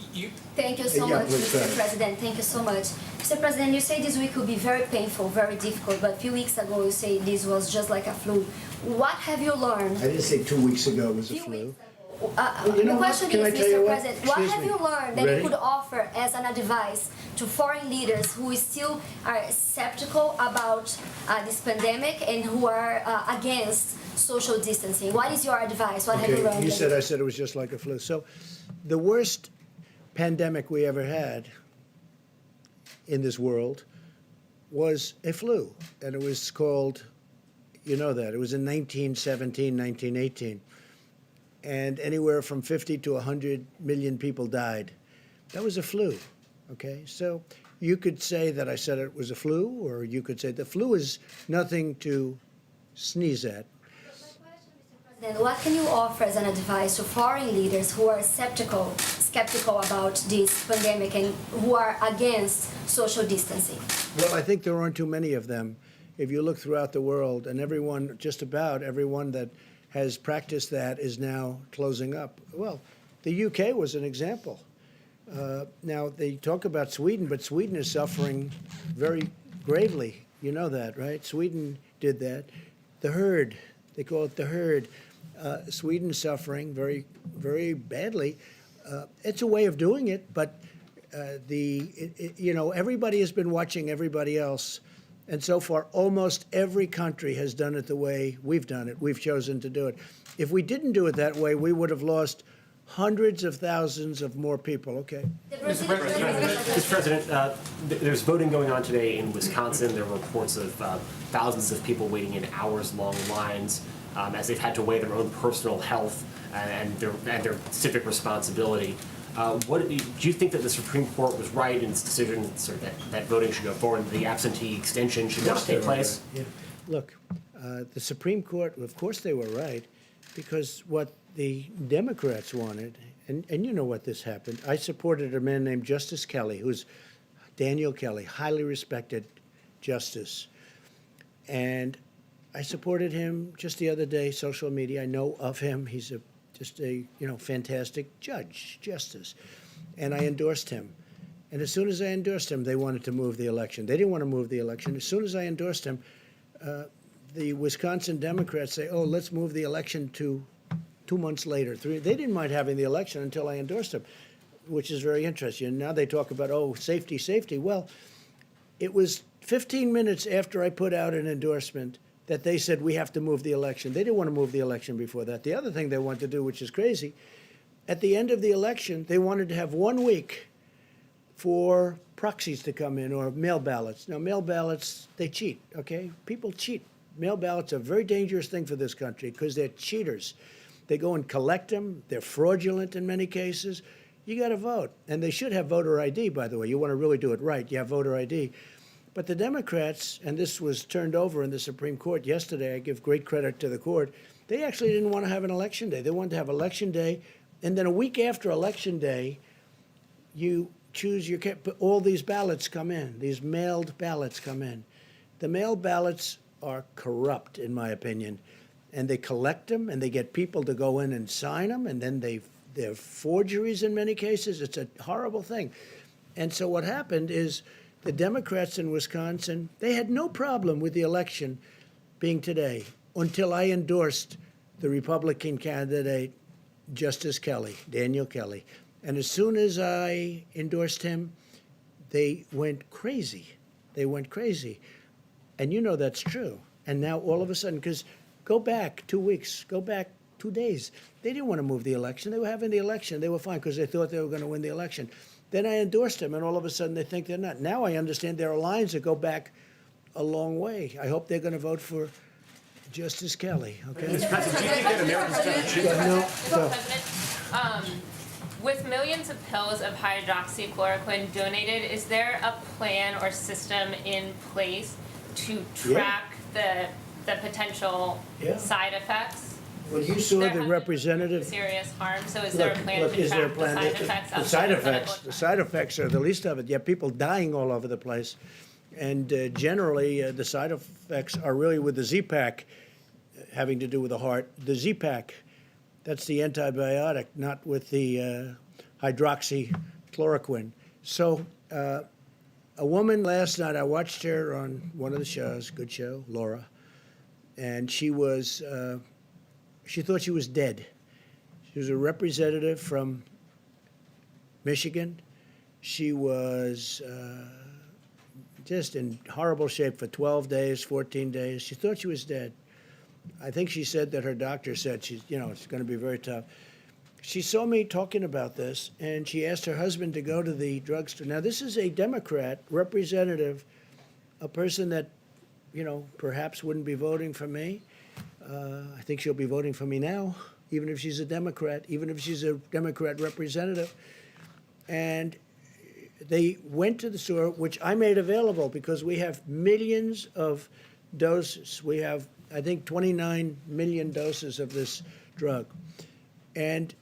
Thank you so much, Mr. President. Thank you so much. Mr. President, you say this week will be very painful, very difficult, but a few weeks ago you say this was just like a flu. What have you learned? I didn't say 2 weeks ago it was a flu. The question is, Mr. President, what have you learned that Ready? you could offer as an advice to foreign leaders who still are skeptical about this pandemic and who are against social distancing? What is your advice? What have you learned? You said I said it was just like a flu. So the worst pandemic we ever had in this world was a flu. And it was called, you know that, it was in 1917, 1918. And anywhere from 50 to 100 million people died. That was a flu, okay? So you could say that I said it was a flu, or you could say the flu is nothing to sneeze at. Then what can you offer as an advice to foreign leaders who are skeptical about this pandemic and who are against social distancing? Well, I think there aren't too many of them. If you look throughout the world, and everyone, just about everyone that has practiced that is now closing up. Well, the UK was an example. Now, they talk about Sweden, but Sweden is suffering very gravely. You know that, right? Sweden did that. The herd, they call it the herd. Sweden's suffering very, very badly. It's a way of doing it, but you know, everybody has been watching everybody else. And so far, almost every country has done it the way we've done it. We've chosen to do it. If we didn't do it that way, we would have lost hundreds of thousands of more people. Okay. Mr. President, there's voting going on today in Wisconsin. There are reports of thousands of people waiting in hours-long lines as they've had to weigh their own personal health and their civic responsibility. What do you think that the Supreme Court was right in its decision that voting should go forward, the absentee extension should not take place? Yeah. Look, the Supreme Court, of course they were right, because what the Democrats wanted, and you know what this happened. I supported a man named Justice Kelly, who's Daniel Kelly, highly respected justice. And I supported him just the other day, social media. I know of him. He's just a fantastic justice. And I endorsed him. And as soon as I endorsed him, they wanted to move the election. They didn't want to move the election. As soon as I endorsed him, the Wisconsin Democrats say, oh, let's move the election to 2 months later. They didn't mind having the election until I endorsed him, which is very interesting. And now they talk about, oh, safety, safety. Well, it was 15 minutes after I put out an endorsement that they said we have to move the election. They didn't want to move the election before that. The other thing they wanted to do, which is crazy, at the end of the election, they wanted to have 1 week for proxies to come in, or mail ballots. Now, mail ballots, they cheat, okay? People cheat. Mail ballots are a very dangerous thing for this country because they're cheaters. They go and collect them. They're fraudulent in many cases. You got to vote. And they should have voter ID, by the way. You want to really do it right, you have voter ID. But the Democrats, and this was turned over in the Supreme Court yesterday, I give great credit to the court, they actually didn't want to have an election day. They wanted to have election day, and then a week after election day, you choose your, all these ballots come in, these mailed ballots come in. The mailed ballots are corrupt, in my opinion, and they collect them, and they get people to go in and sign them, and then they're forgeries in many cases. It's a horrible thing. And so what happened is, the Democrats in Wisconsin, they had no problem with the election being today until I endorsed the Republican candidate, Justice Kelly, Daniel Kelly. And as soon as I endorsed him, they went crazy. They went crazy. And you know that's true. And now all of a sudden, because go back 2 weeks, go back 2 days, they didn't want to move the election. They were having the election. They were fine because they thought they were going to win the election. Then I endorsed him, and all of a sudden they think they're not. Now I understand there are lines that go back a long way. I hope they're going to vote for Justice Kelly. Okay. Mr. President, do you think that Americans can President, with millions of pills of hydroxychloroquine donated, is there a plan or system in place to track the potential side effects? Well, you saw There the have been representative. serious harm, so is there a plan Look, to is there a track the plan? side effects The outside side of effects, clinical the side effects are the least of it. You have people dying all over the place. And generally, the side effects are really with the Z-Pak, having to do with the heart. The Z-Pak, that's the antibiotic, not with the hydroxychloroquine. So a woman last night, I watched her on one of the shows, good show, Laura, and she was, she thought she was dead. She was a representative from Michigan. She was just in horrible shape for 12 days, 14 days. She thought she was dead. I think she said that her doctor said she's, it's going to be very tough. She saw me talking about this, and she asked her husband to go to the drugstore. Now, this is a Democrat representative, a person that, perhaps wouldn't be voting for me. I think she'll be voting for me now, even if she's a Democrat, even if she's a Democrat representative. And they went to the store, which I made available because we have millions of doses. We have, I think, 29 million doses of this drug. And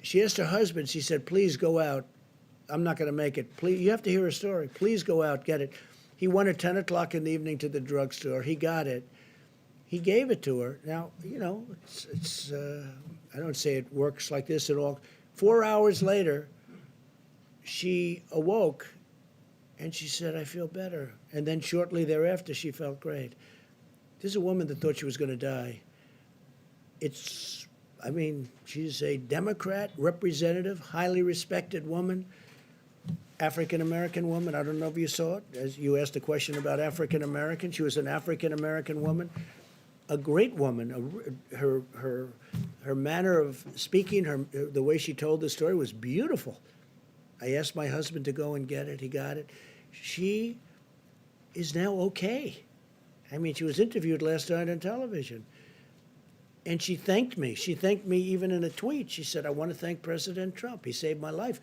she asked her husband, she said, please go out. I'm not going to make it. Please, you have to hear her story. Please go out, get it. He went at 10 o'clock in the evening to the drugstore. He got it. He gave it to her. Now, it's I don't say it works like this at all. 4 hours later, she awoke, and she said, I feel better. And then shortly thereafter, she felt great. This is a woman that thought she was going to die. She's a Democrat representative, highly respected woman, African-American woman. I don't know if you saw it, as you asked a question about African-American. She was an African-American woman, a great woman. Her manner of speaking, the way she told the story was beautiful. I asked my husband to go and get it. He got it. She is now okay. She was interviewed last night on television. And she thanked me. She thanked me even in a tweet. She said, I want to thank President Trump. He saved my life.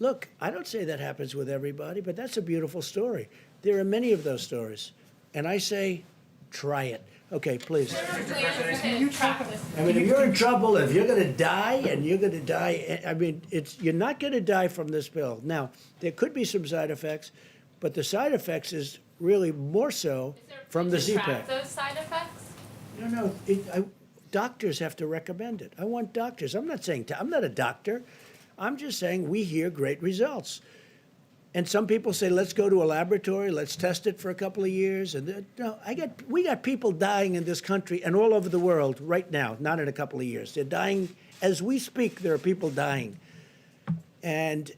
Look, I don't say that happens with everybody, but that's a beautiful story. There are many of those stories. And I say, try it. Okay, please. If you're in trouble, if you're going to die, and you're going to die, you're not going to die from this pill. Now, there could be some side effects, but the side effects is really more so from the Z-Pak. Those side effects? No, doctors have to recommend it. I want doctors. I'm not a doctor. I'm just saying we hear great results. And some people say, let's go to a laboratory, let's test it for a couple of years. And we got people dying in this country and all over the world right now, not in a couple of years. They're dying. As we speak, there are people dying. And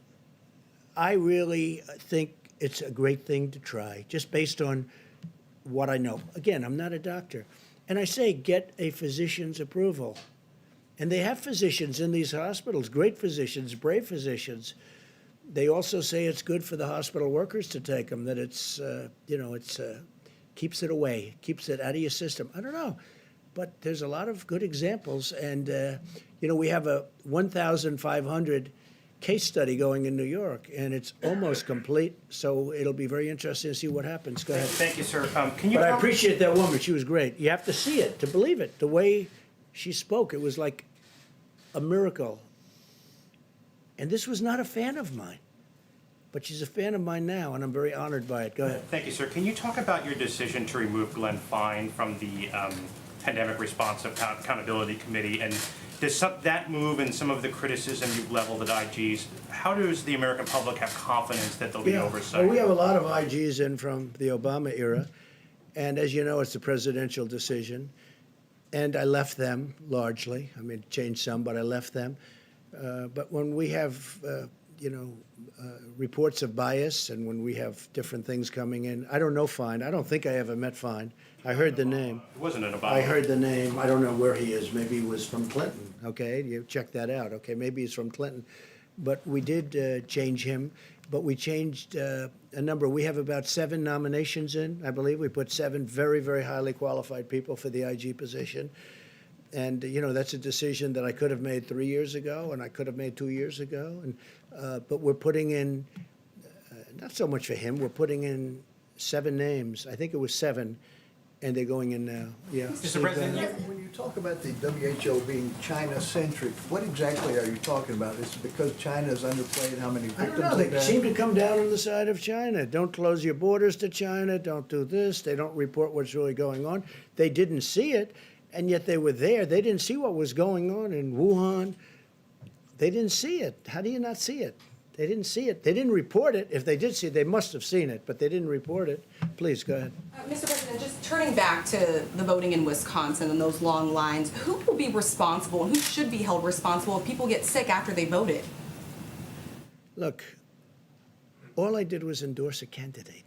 I really think it's a great thing to try, just based on what I know. Again, I'm not a doctor. And I say, get a physician's approval. And they have physicians in these hospitals, great physicians, brave physicians. They also say it's good for the hospital workers to take them, that it's keeps it away, keeps it out of your system. I don't know. But there's a lot of good examples. And, we have a 1,500 case study going in New York, and it's almost complete. So it'll be very interesting to see what happens. Go ahead. Thank you, sir. I appreciate that woman. She was great. You have to see it to believe it. The way she spoke, it was like a miracle. And this was not a fan of mine, but she's a fan of mine now, and I'm very honored by it. Go ahead. Thank you, sir. Can you talk about your decision to remove Glenn Fine from the Pandemic Response Accountability Committee? And does that move and some of the criticism you've leveled at IGs, how does the American public have confidence that there'll be oversight? Well, we have a lot of IGs in from the Obama era, and as you know, it's a presidential decision. And I left them largely. Changed some, but I left them. But when we have, reports of bias, and when we have different things coming in, I don't know Fine. I don't think I ever met Fine. I heard the name. It wasn't an Obama. I heard the name. I don't know where he is. Maybe he was from Clinton. Okay, you check that out. Okay, maybe he's from Clinton. But we did change him. But we changed a number. We have about 7 nominations in, I believe. We put 7 very, very highly qualified people for the IG position. And, that's a decision that I could have made 3 years ago, and I could have made 2 years ago. And but we're putting in, not so much for him, we're putting in 7 names. I think it was 7 and they're going in now, yeah. Mr. President, When you talk about the WHO being China-centric, what exactly are you talking about? Is it because China has underplayed how many I victims don't know, they've they had? seem to come down on the side of China. Don't close your borders to China, don't do this, they don't report what's really going on. They didn't see it, and yet they were there. They didn't see what was going on in Wuhan. They didn't see it. How do you not see it? They didn't see it. They didn't report it. If they did see it, they must have seen it, but they didn't report it. Please, go ahead. Mr. President, just turning back to the voting in Wisconsin and those long lines, who will be responsible and who should be held responsible if people get sick after they voted? Look, all I did was endorse a candidate.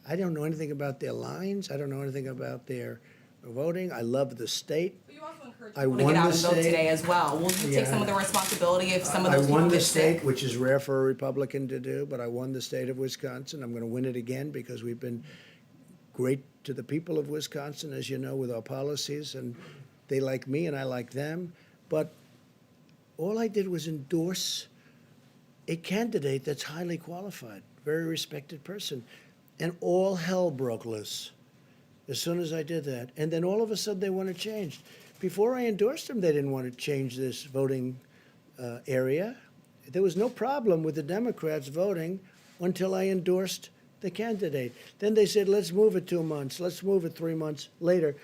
I don't know anything about their lines. I don't know anything about their voting. I love the state. But you also encourage I people to won get out the and vote state. today as well. Will you take some of the responsibility if some of those I people won the get sick? state, which is rare for a Republican to do, but I won the state of Wisconsin. I'm going to win it again because we've been great to the people of Wisconsin, as you know, with our policies, and they like me and I like them. But all I did was endorse a candidate that's highly qualified, very respected person, and all hell broke loose as soon as I did that. And then all of a sudden they want to change. Before I endorsed them, they didn't want to change this voting area. There was no problem with the Democrats voting until I endorsed the candidate. Then they said, let's move it 2 months, let's move it 3 months later.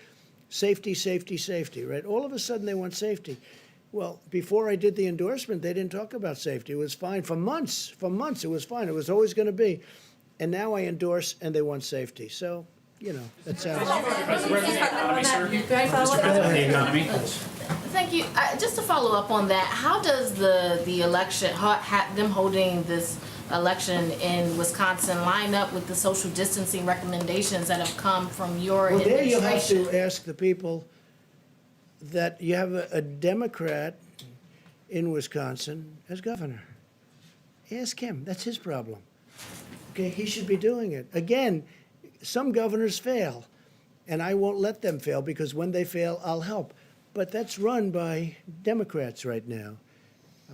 Safety, safety, safety, right? All of a sudden they want safety. Well, before I did the endorsement, they didn't talk about safety. It was fine for months. For months, it was fine. It was always going to be. And now I endorse, and they want safety. So, you know, that sounds. Thank you. Just to follow up on that, how does the election, them holding this election in Wisconsin line up with the social distancing recommendations that have come from your Well, there administration? you have to ask the people that you have a Democrat in Wisconsin as governor. Ask him. That's his problem. Okay, he should be doing it. Again, some governors fail, and I won't let them fail because when they fail, I'll help. But that's run by Democrats right now.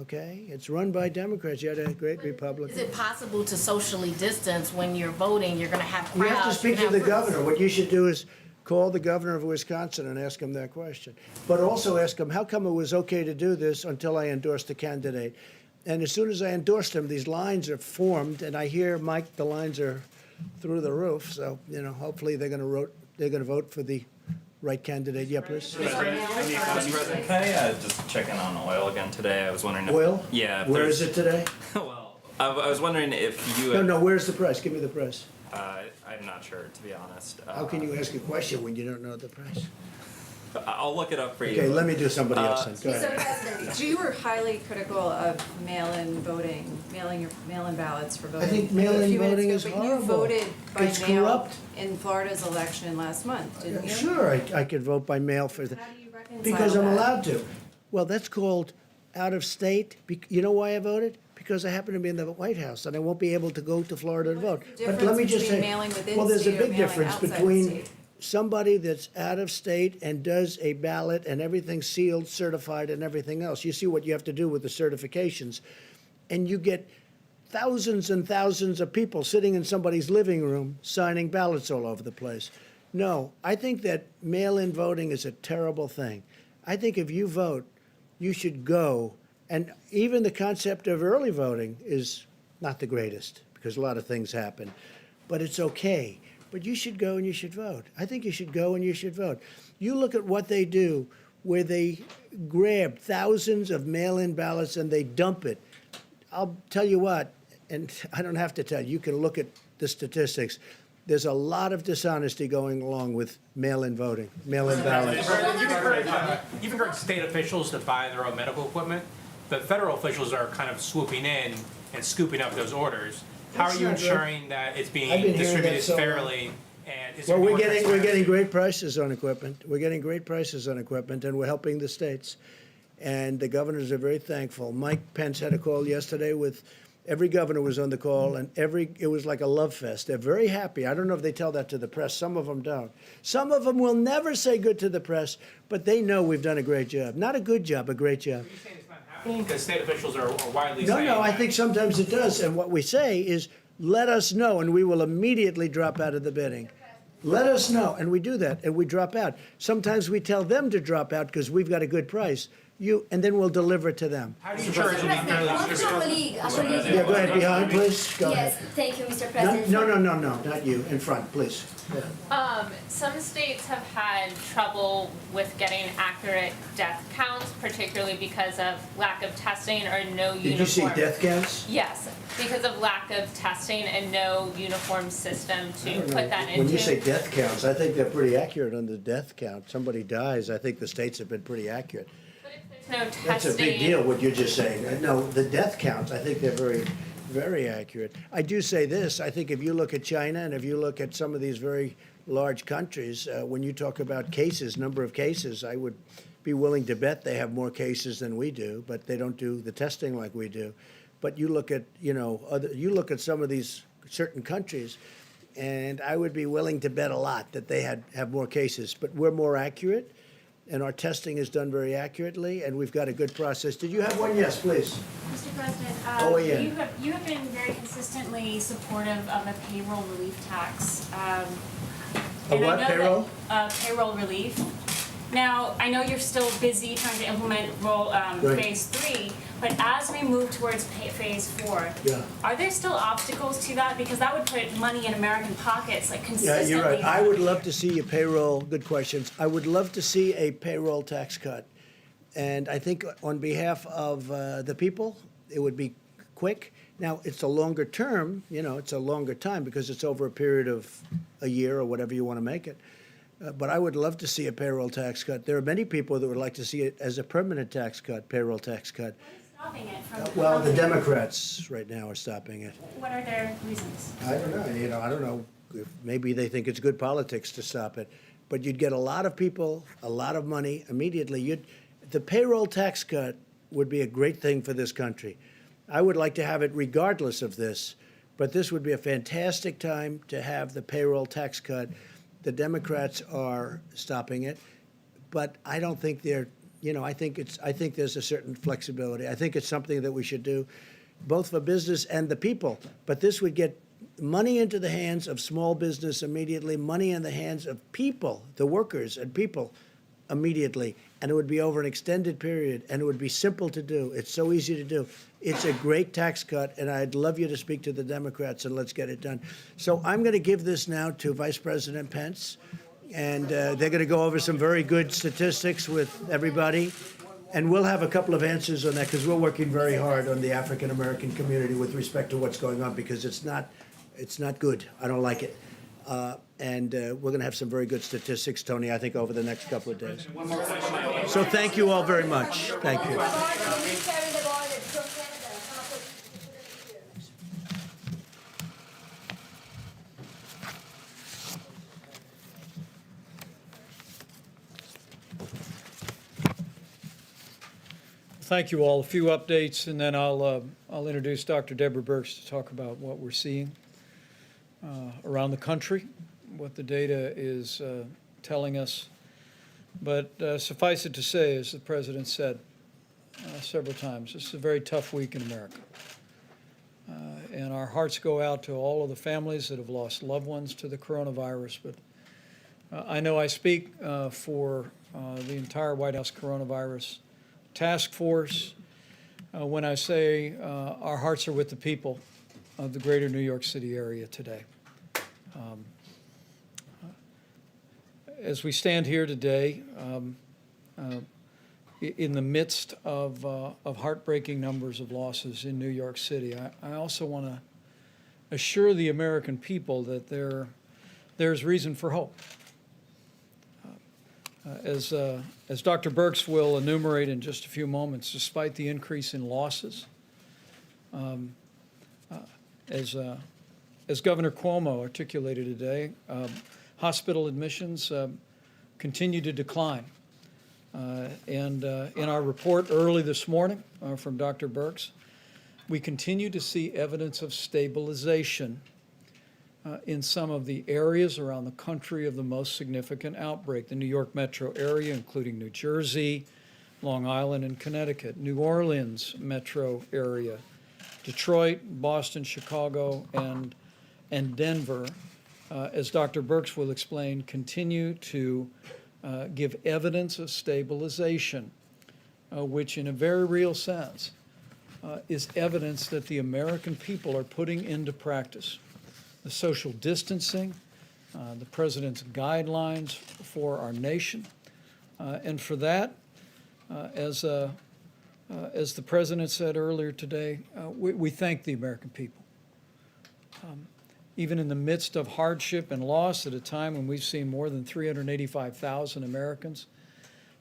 Okay, it's run by Democrats. You had a great Republican. Is it possible to socially distance when you're voting? You're going to have You crowds. have to speak to you're the gonna have governor. What you should do is call the governor of Wisconsin and ask him that question. But also ask him, how come it was okay to do this until I endorsed the candidate? And as soon as I endorsed him, these lines are formed, and I hear, Mike, the lines are through the roof. So, you know, hopefully they're going to vote for the right candidate. Yeah, please. Mr. President, can I just check in on oil again today? I was wondering if... Oil? Yeah. if Where there's- is it today? Well, I was wondering if you... No, where's the price? Give me the price. I'm not sure, to be honest. How can you ask a question when you don't know the price? I'll look it up for you. Okay, let me do somebody else then. Go ahead. So you were highly critical of mail-in voting, mail-in ballots for voting. I think a mail-in few minutes voting ago, is but horrible. you voted by It's mail corrupt. in Florida's election last month, didn't you? Sure, I could vote by mail for that. How do you reconcile Because I'm that? allowed to. Well, that's called out of state. You know why I voted? Because I happen to be in the White House and I won't be able to go to Florida to vote. the But let me difference just between say, mailing within well, there's a state or big mailing difference outside between state? somebody that's out of state and does a ballot and everything sealed, certified, and everything else. You see what you have to do with the certifications. And you get thousands and thousands of people sitting in somebody's living room signing ballots all over the place. No, I think that mail-in voting is a terrible thing. I think if you vote, you should go. And even the concept of early voting is not the greatest because a lot of things happen. But it's okay. But you should go and you should vote. I think you should go and you should vote. You look at what they do, where they grab thousands of mail-in ballots and they dump it. I'll tell you what, and I don't have to tell you, you can look at the statistics. There's a lot of dishonesty going along with mail-in voting, mail-in ballots. You've encouraged state officials to buy their own medical equipment. The federal officials are kind of swooping in and scooping up those orders. How are That's you not right. ensuring that it's I've being been hearing that distributed so long. fairly? And is there Well, more we're getting transparency? great prices on equipment. We're getting great prices on equipment, and we're helping the states. And the governors are very thankful. Mike Pence had a call yesterday with every governor was on the call, and it was like a love fest. They're very happy. I don't know if they tell that to the press. Some of them don't. Some of them will never say good to the press, but they know we've done a great job. Not a good job, a great job. Because state officials are widely No, saying no, I that. think sometimes it does. And what we say is, let us know, and we will immediately drop out of the bidding. Let us know, and we do that, and we drop out. Sometimes we tell them to drop out because we've got a good price. And then we'll deliver it to them. How do you charge them fairly? Yeah, go ahead, behind, please. Go Yes, ahead. thank you, Mr. President. No, not you. In front, please. Some states have had trouble with getting accurate death counts, particularly because of lack of testing or no uniform. Did you say death counts? Yes, because of lack of testing and no uniform system to put that into. When you say death counts, I think they're pretty accurate on the death count. Somebody dies, I think the states have been pretty accurate. No testing. That's a big deal, what you're just saying. No, the death counts, I think they're very, very accurate. I do say this, I think if you look at China and if you look at some of these very large countries, when you talk about cases, number of cases, I would be willing to bet they have more cases than we do, but they don't do the testing like we do. But you look at, you look at some of these certain countries, and I would be willing to bet a lot that they have more cases. But we're more accurate, and our testing is done very accurately, and we've got a good process. Did you have one? Yes, please. Mr. President, yeah. you have been very consistently supportive of a payroll relief tax. And what, I know payroll? That, payroll relief. Now, I know you're still busy trying to implement Right. phase 3, but as we move towards phase 4, Yeah. are there still obstacles to that? Because that would put money in American pockets, like Yeah, consistently. you're right. I would love to see a payroll, good questions. I would love to see a payroll tax cut. And I think on behalf of the people, it would be quick. Now, it's a longer term, it's a longer time because it's over a period of a year or whatever you want to make it. But I would love to see a payroll tax cut. There are many people that would like to see it as a permanent tax cut, payroll tax cut. Stopping it from Well, the Democrats right now are stopping it. What are their reasons? I don't know. I don't know. Maybe they think it's good politics to stop it. But you'd get a lot of people, a lot of money immediately. The payroll tax cut would be a great thing for this country. I would like to have it regardless of this. But this would be a fantastic time to have the payroll tax cut. The Democrats are stopping it. But I don't think they're, I think there's a certain flexibility. I think it's something that we should do both for business and the people. But this would get money into the hands of small business immediately, money in the hands of people, the workers and people immediately. And it would be over an extended period, and it would be simple to do. It's so easy to do. It's a great tax cut, and I'd love you to speak to the Democrats, and let's get it done. So I'm going to give this now to Vice President Pence, and they're going to go over some very good statistics with everybody. And we'll have a couple of answers on that, because we're working very hard on the African-American community with respect to what's going on, because it's not good. I don't like it. And we're going to have some very good statistics, Tony, I think, over the next couple of days. So thank you all very much. Thank you. Thank you all. A few updates, and then I'll introduce Dr. Deborah Birx to talk about what we're seeing around the country, what the data is telling us. But suffice it to say, as the President said several times, this is a very tough week in America. And our hearts go out to all of the families that have lost loved ones to the coronavirus. But I know I speak for the entire White House coronavirus task force when I say our hearts are with the people of the greater New York City area today. As we stand here today, in the midst of heartbreaking numbers of losses in New York City, I also want to assure the American people that there's reason for hope. As Dr. Birx will enumerate in just a few moments, despite the increase in losses, as Governor Cuomo articulated today, hospital admissions continue to decline. And in our report early this morning from Dr. Birx, we continue to see evidence of stabilization in some of the areas around the country of the most significant outbreak. The New York metro area, including New Jersey, Long Island, and Connecticut, New Orleans metro area, Detroit, Boston, Chicago, and Denver, as Dr. Birx will explain, continue to give evidence of stabilization, which in a very real sense is evidence that the American people are putting into practice the social distancing, the president's guidelines for our nation. And for that, as the president said earlier today, we thank the American people. Even in the midst of hardship and loss at a time when we've seen more than 385,000 Americans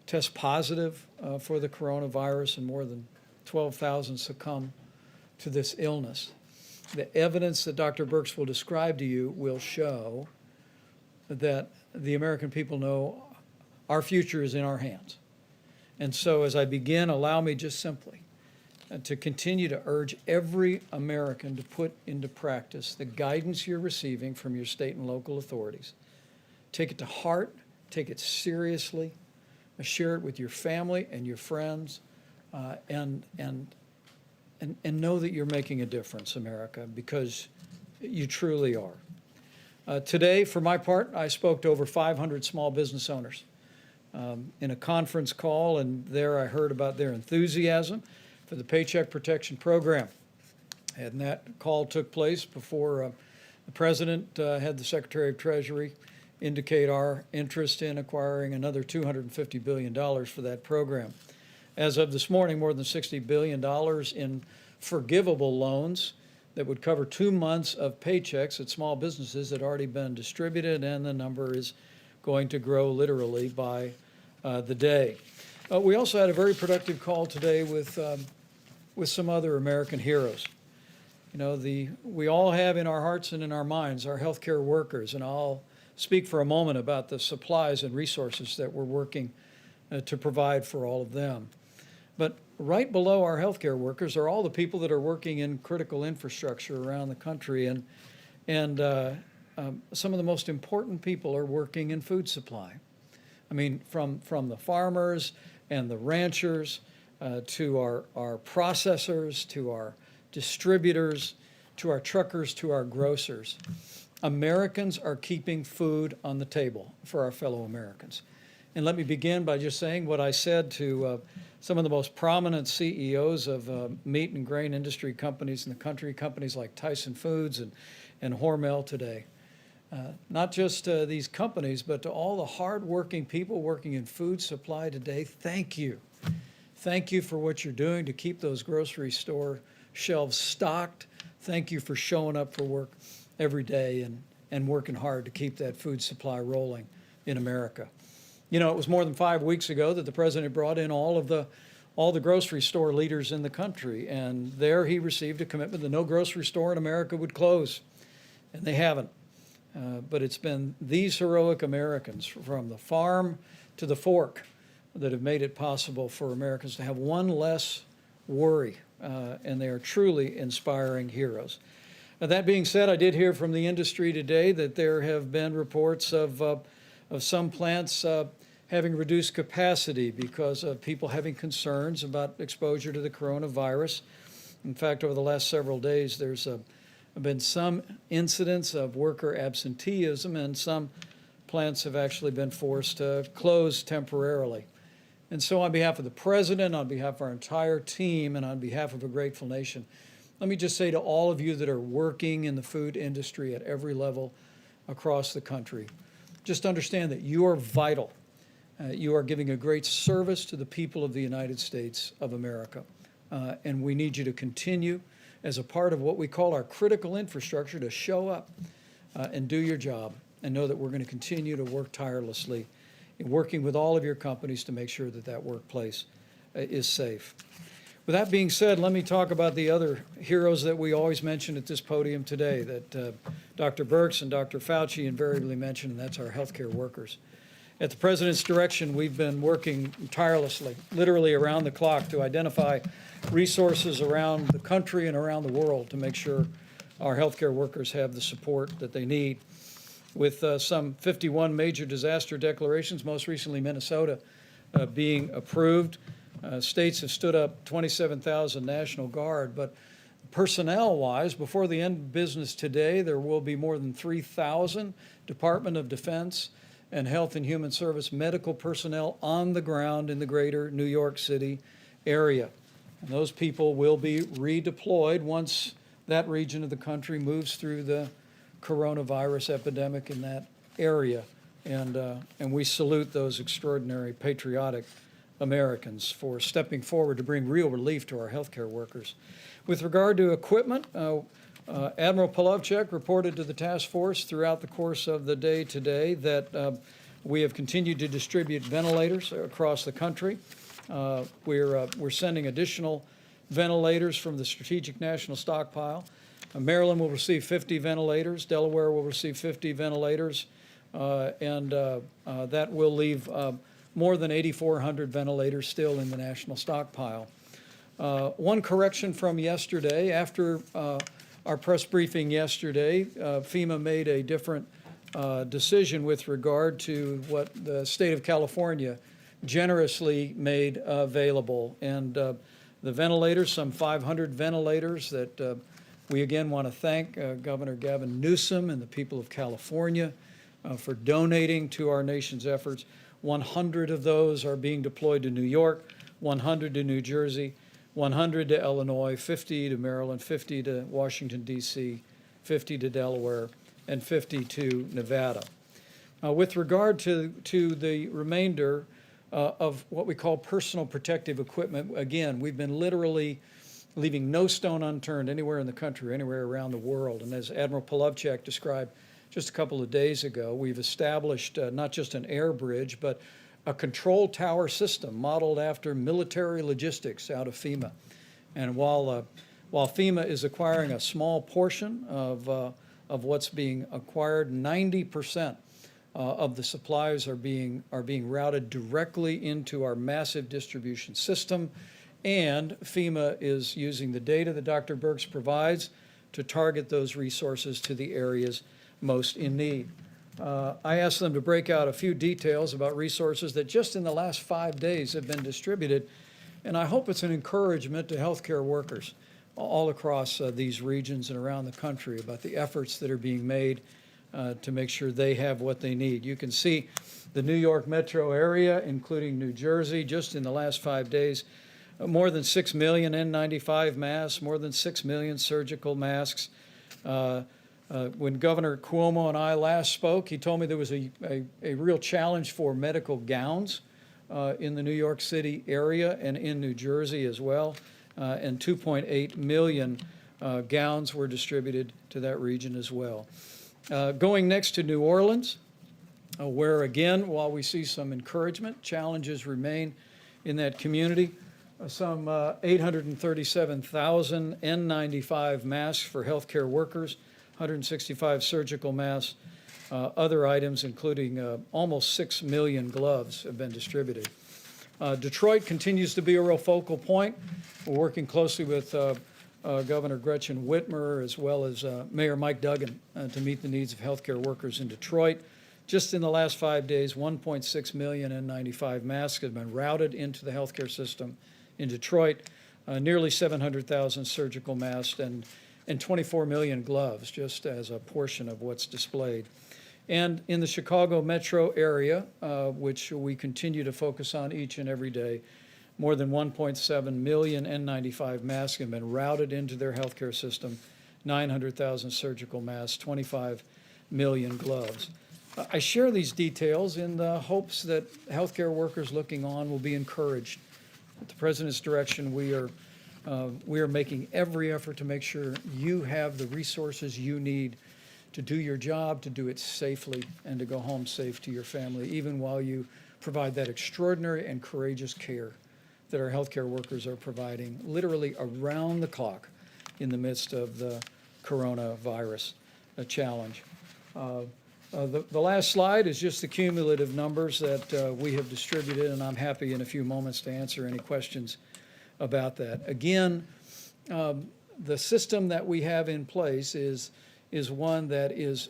test positive for the coronavirus and more than 12,000 succumb to this illness. The evidence that Dr. Birx will describe to you will show that the American people know our future is in our hands. And so as I begin, allow me just simply to continue to urge every American to put into practice the guidance you're receiving from your state and local authorities. Take it to heart, take it seriously, share it with your family and your friends, and know that you're making a difference, America, because you truly are. Today, for my part, I spoke to over 500 small business owners in a conference call, and there I heard about their enthusiasm for the Paycheck Protection Program. And that call took place before the President had the Secretary of Treasury indicate our interest in acquiring another $250 billion for that program. As of this morning, more than $60 billion in forgivable loans that would cover 2 months of paychecks at small businesses had already been distributed, and the number is going to grow literally by the day. We also had a very productive call today with some other American heroes. You know, we all have in our hearts and in our minds our healthcare workers, and I'll speak for a moment about the supplies and resources that we're working to provide for all of them. But right below our healthcare workers are all the people that are working in critical infrastructure around the country, and some of the most important people are working in food supply. I mean, from the farmers and the ranchers to our processors, to our distributors, to our truckers, to our grocers. Americans are keeping food on the table for our fellow Americans. And let me begin by just saying what I said to some of the most prominent CEOs of meat and grain industry companies in the country, companies like Tyson Foods and Hormel today. Not just these companies, but to all the hardworking people working in food supply today, thank you. Thank you for what you're doing to keep those grocery store shelves stocked. Thank you for showing up for work every day and working hard to keep that food supply rolling in America. You know, it was more than 5 weeks ago that the president brought in all the grocery store leaders in the country, and there he received a commitment that no grocery store in America would close, and they haven't. But it's been these heroic Americans, from the farm to the fork, that have made it possible for Americans to have one less worry, and they are truly inspiring heroes. Now, that being said, I did hear from the industry today that there have been reports of some plants having reduced capacity because of people having concerns about exposure to the coronavirus. In fact, over the last several days, there's been some incidents of worker absenteeism, and some plants have actually been forced to close temporarily. And so on behalf of the president, on behalf of our entire team, and on behalf of a grateful nation, let me just say to all of you that are working in the food industry at every level across the country, just understand that you are vital. You are giving a great service to the people of the United States of America. And we need you to continue as a part of what we call our critical infrastructure to show up and do your job, and know that we're going to continue to work tirelessly in working with all of your companies to make sure that that workplace is safe. With that being said, let me talk about the other heroes that we always mention at this podium today, that Dr. Birx and Dr. Fauci invariably mention, and that's our healthcare workers. At the President's direction, we've been working tirelessly, literally around the clock, to identify resources around the country and around the world to make sure our healthcare workers have the support that they need. With some 51 major disaster declarations, most recently Minnesota being approved, states have stood up 27,000 National Guard, but the Personnel-wise, before the end of business today, there will be more than 3,000 Department of Defense and Health and Human Service medical personnel on the ground in the greater New York City area. And those people will be redeployed once that region of the country moves through the coronavirus epidemic in that area. And we salute those extraordinary patriotic Americans for stepping forward to bring real relief to our healthcare workers. With regard to equipment, Admiral Polovchek reported to the task force throughout the course of the day today that we have continued to distribute ventilators across the country. We're sending additional ventilators from the Strategic National Stockpile. Maryland will receive 50 ventilators. Delaware will receive 50 ventilators. And that will leave more than 8,400 ventilators still in the national stockpile. One correction from yesterday, after our press briefing yesterday, FEMA made a different decision with regard to what the state of California generously made available. And the ventilators, some 500 ventilators that we again want to thank Governor Gavin Newsom and the people of California for donating to our nation's efforts. 100 of those are being deployed to New York, 100 to New Jersey, 100 to Illinois, 50 to Maryland, 50 to Washington, D.C., 50 to Delaware, and 50 to Nevada. With regard to the remainder of what we call personal protective equipment, again, we've been literally leaving no stone unturned anywhere in the country, anywhere around the world. And as Admiral Polovchek described just a couple of days ago, we've established not just an air bridge, but a control tower system modeled after military logistics out of FEMA. And while FEMA is acquiring a small portion of what's being acquired, 90% of the supplies are being routed directly into our massive distribution system. And FEMA is using the data that Dr. Birx provides to target those resources to the areas most in need. I asked them to break out a few details about resources that just in the last 5 days have been distributed, and I hope it's an encouragement to healthcare workers all across these regions and around the country about the efforts that are being made to make sure they have what they need. You can see the New York metro area, including New Jersey, just in the last 5 days, more than 6 million N95 masks, more than 6 million surgical masks. When Governor Cuomo and I last spoke, he told me there was a real challenge for medical gowns in the New York City area and in New Jersey as well. And 2.8 million gowns were distributed to that region as well. Going next to New Orleans, where again, while we see some encouragement, challenges remain in that community. Some 837,000 N95 masks for healthcare workers, 165 surgical masks, other items including almost 6 million gloves have been distributed. Detroit continues to be a real focal point. We're working closely with Governor Gretchen Whitmer as well as Mayor Mike Duggan to meet the needs of healthcare workers in Detroit. Just in the last 5 days, 1.6 million N95 masks have been routed into the healthcare system in Detroit, nearly 700,000 surgical masks, and 24 million gloves, just as a portion of what's displayed. And in the Chicago metro area, which we continue to focus on each and every day, more than 1.7 million N95 masks have been routed into their healthcare system, 900,000 surgical masks, 25 million gloves. I share these details in the hopes that healthcare workers looking on will be encouraged. At the President's direction, we are making every effort to make sure you have the resources you need to do your job, to do it safely, and to go home safe to your family, even while you provide that extraordinary and courageous care that our healthcare workers are providing literally around the clock in the midst of the coronavirus challenge. The last slide is just the cumulative numbers that we have distributed, and I'm happy in a few moments to answer any questions about that. Again, the system that we have in place is one that is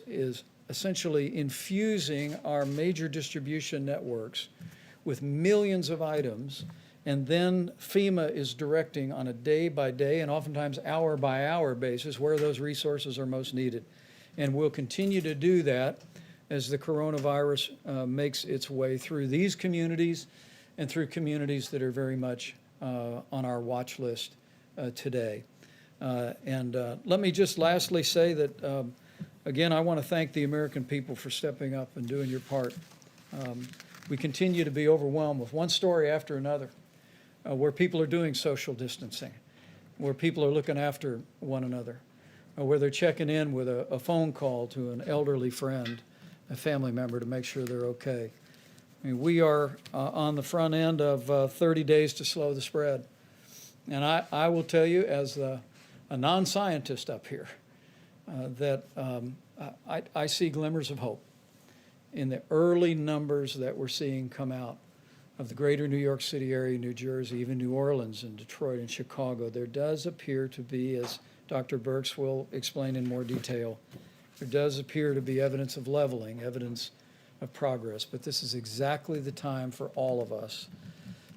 essentially infusing our major distribution networks with millions of items And then FEMA is directing on a day-by-day and oftentimes hour-by-hour basis where those resources are most needed. And we'll continue to do that as the coronavirus makes its way through these communities and through communities that are very much on our watch list today. And let me just lastly say that, again, I want to thank the American people for stepping up and doing your part. We continue to be overwhelmed with one story after another where people are doing social distancing, where people are looking after one another, where they're checking in with a phone call to an elderly friend, a family member, to make sure they're okay. I mean, we are on the front end of 30 days to slow the spread. And I will tell you, as a non-scientist up here, that I see glimmers of hope in the early numbers that we're seeing come out of the greater New York City area, New Jersey, even New Orleans and Detroit and Chicago. There does appear to be, as Dr. Birx will explain in more detail, there does appear to be evidence of leveling, evidence of progress. But this is exactly the time for all of us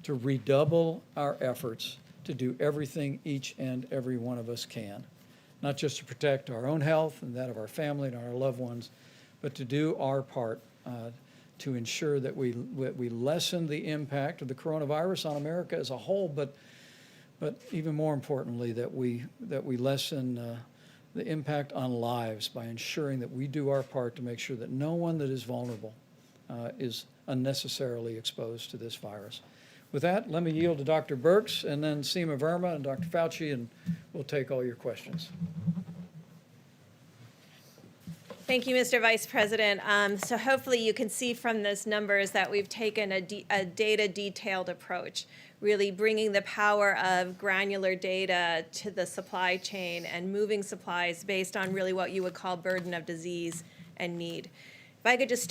to redouble our efforts to do everything each and every one of us can, not just to protect our own health and that of our family and our loved ones, but to do our part to ensure that we lessen the impact of the coronavirus on America as a whole, but even more importantly, that we lessen the impact on lives by ensuring that we do our part to make sure that no one that is vulnerable is unnecessarily exposed to this virus. With that, let me yield to Dr. Birx and then Seema Verma and Dr. Fauci, and we'll take all your questions. Thank you, Mr. Vice President. So hopefully you can see from those numbers that we've taken a data-detailed approach, really bringing the power of granular data to the supply chain and moving supplies based on really what you would call burden of disease and need. If I could just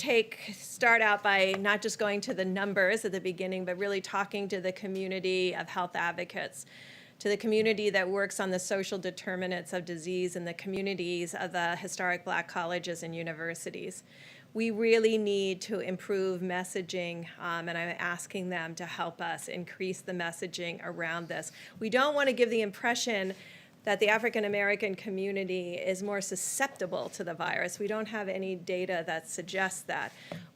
start out by not just going to the numbers at the beginning, but really talking to the community of health advocates, to the community that works on the social determinants of disease and the communities of the historic Black colleges and universities. We really need to improve messaging, and I'm asking them to help us increase the messaging around this. We don't want to give the impression that the African American community is more susceptible to the virus. We don't have any data that suggests that.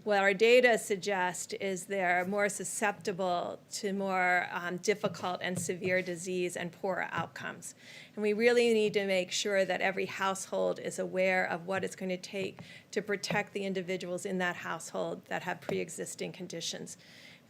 What our data suggest is they're more susceptible to more difficult and severe disease and poorer outcomes. And we really need to make sure that every household is aware of what it's going to take to protect the individuals in that household that have pre-existing conditions.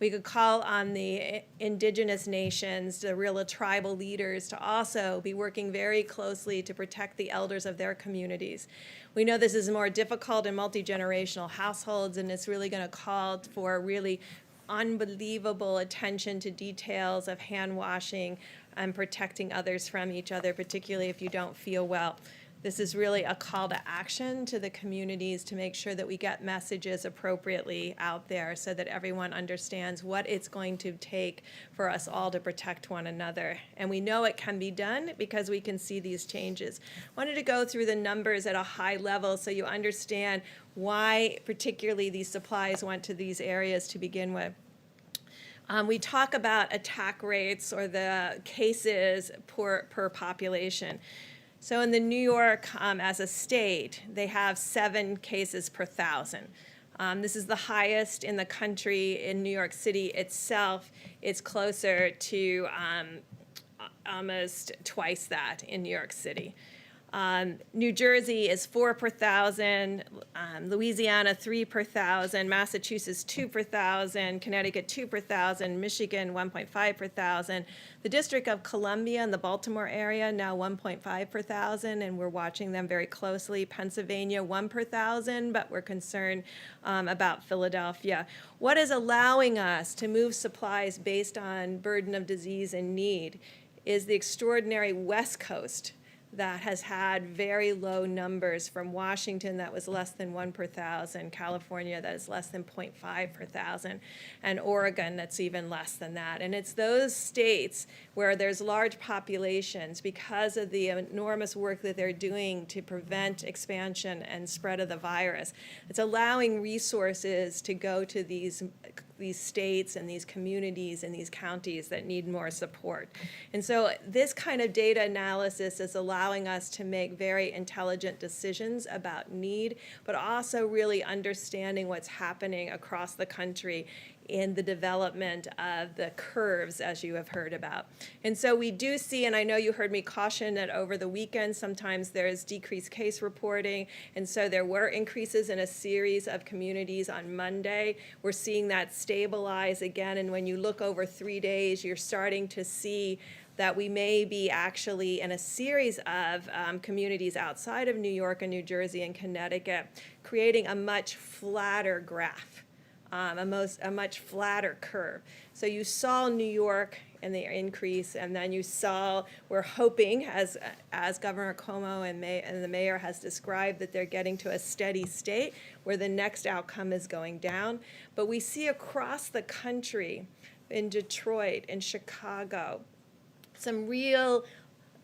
We could call on the indigenous nations, the real tribal leaders, to also be working very closely to protect the elders of their communities. We know this is more difficult in multi-generational households, and it's really going to call for really unbelievable attention to details of hand washing and protecting others from each other, particularly if you don't feel well. This is really a call to action to the communities to make sure that we get messages appropriately out there so that everyone understands what it's going to take for us all to protect one another. And we know it can be done because we can see these changes. I wanted to go through the numbers at a high level so you understand why particularly these supplies went to these areas to begin with. We talk about attack rates or the cases per population. So in the New York, as a state, they have 7 cases per 1,000. This is the highest in the country. In New York City itself, it's closer to almost twice that in New York City. New Jersey is 4 per 1,000, Louisiana 3 per 1,000, Massachusetts 2 per 1,000, Connecticut 2 per 1,000, Michigan 1.5 per 1,000. The District of Columbia and the Baltimore area now 1.5 per 1,000, and we're watching them very closely. Pennsylvania 1 per 1,000, but we're concerned about Philadelphia. What is allowing us to move supplies based on burden of disease and need is the extraordinary West Coast that has had very low numbers, from Washington that was less than 1 per 1,000, California that is less than 0.5 per 1,000, and Oregon that's even less than that. And it's those states where there's large populations, because of the enormous work that they're doing to prevent expansion and spread of the virus, it's allowing resources to go to these these states and these communities and these counties that need more support. And so this kind of data analysis is allowing us to make very intelligent decisions about need, but also really understanding what's happening across the country in the development of the curves, as you have heard about. And so we do see, and I know you heard me caution that over the weekend, sometimes there's decreased case reporting, and so there were increases in a series of communities on Monday. We're seeing that stabilize again, and when you look over 3 days, you're starting to see that we may be actually in a series of communities outside of New York and New Jersey and Connecticut, creating a much flatter graph. A much flatter curve. So you saw New York and the increase, and then you saw, we're hoping, as Governor Cuomo and the mayor has described, that they're getting to a steady state where the next outcome is going down. But we see across the country, in Detroit, in Chicago, some real,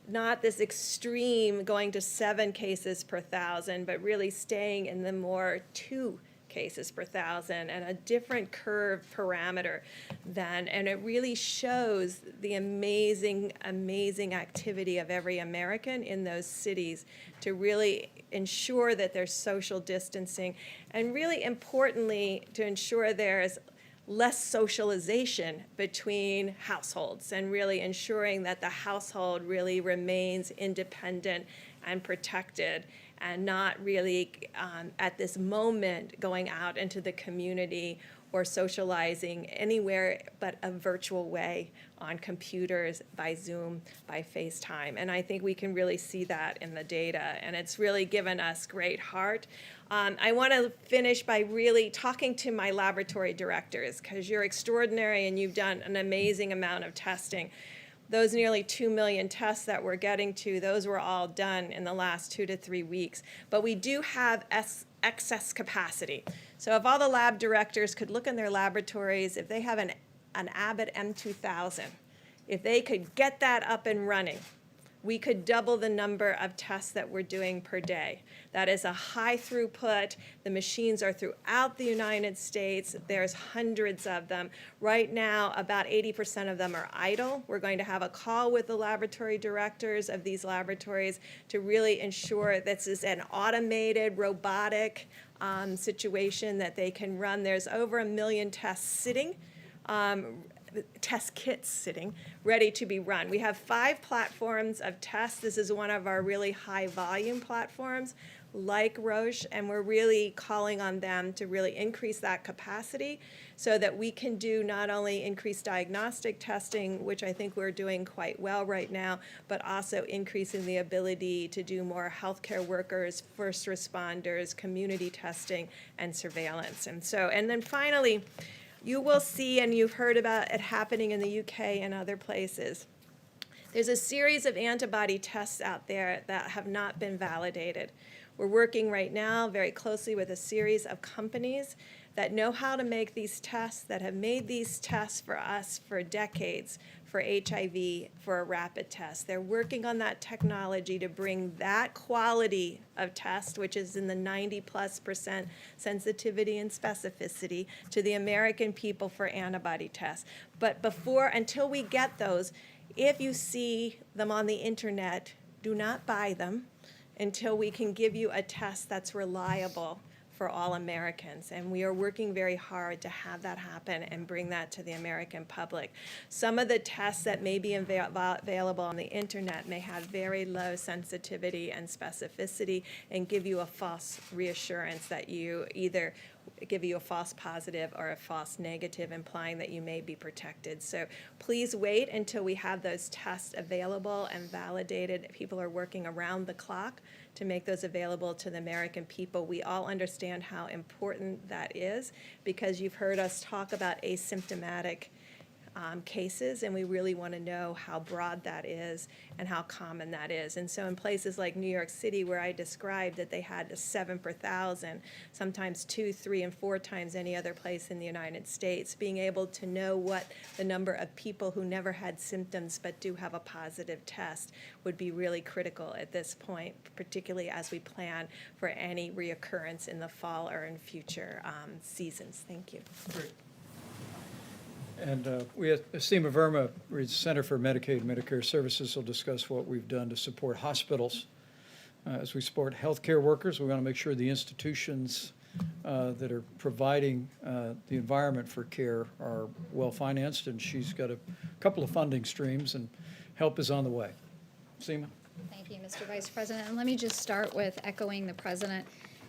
not this extreme going to 7 cases per 1,000, but really staying in the more 2 cases per 1,000 and a different curve parameter then, and it really shows the amazing activity of every American in those cities to really ensure that there's social distancing, and really importantly to ensure there's less socialization between households, and really ensuring that the household really remains independent and protected, and not really at this moment going out into the community or socializing anywhere but a virtual way on computers, by Zoom, by FaceTime. And I think we can really see that in the data, and it's really given us great heart. I want to finish by really talking to my laboratory directors, because you're extraordinary and you've done an amazing amount of testing. Those nearly 2 million tests that we're getting to, those were all done in the last 2 to 3 weeks. But we do have excess capacity. So if all the lab directors could look in their laboratories, if they have an Abbott M2000, if they could get that up and running, we could double the number of tests that we're doing per day. That is a high throughput. The machines are throughout the United States. There's hundreds of them. Right now, about 80% of them are idle. We're going to have a call with the laboratory directors of these laboratories to really ensure this is an automated, robotic situation that they can run. There's over 1 million tests sitting. Test kits sitting, ready to be run. We have 5 platforms of tests. This is one of our really high volume platforms, like Roche, and we're really calling on them to really increase that capacity so that we can do not only increased diagnostic testing, which I think we're doing quite well right now, but also increasing the ability to do more healthcare workers, first responders, community testing, and surveillance. And then finally, you will see, and you've heard about it happening in the UK and other places, there's a series of antibody tests out there that have not been validated. We're working right now very closely with a series of companies that know how to make these tests, that have made these tests for us for decades, for HIV, for a rapid test. They're working on that technology to bring that quality of test, which is in the 90+% sensitivity and specificity, to the American people for antibody tests. But until we get those, if you see them on the internet, do not buy them until we can give you a test that's reliable for all Americans. And we are working very hard to have that happen and bring that to the American public. Some of the tests that may be available on the internet may have very low sensitivity and specificity and give you a false reassurance that you either give you a false positive or a false negative, implying that you may be protected. So please wait until we have those tests available and validated. People are working around the clock to make those available to the American people. We all understand how important that is, because you've heard us talk about asymptomatic cases, and we really want to know how broad that is and how common that is. And so in places like New York City, where I described that they had a 7 per 1,000, sometimes 2, 3, and 4 times any other place in the United States, being able to know what the number of people who never had symptoms but do have a positive test would be really critical at this point, particularly as we plan for any reoccurrence in the fall or in future seasons. Thank you. Great. And we have Seema Verma, Center for Medicaid and Medicare Services, will discuss what we've done to support hospitals. As we support healthcare workers, we want to make sure the institutions that are providing the environment for care are well-financed, and she's got a couple of funding streams, and help is on the way. Seema? Thank you, Mr. Vice President. And let me just start with echoing the President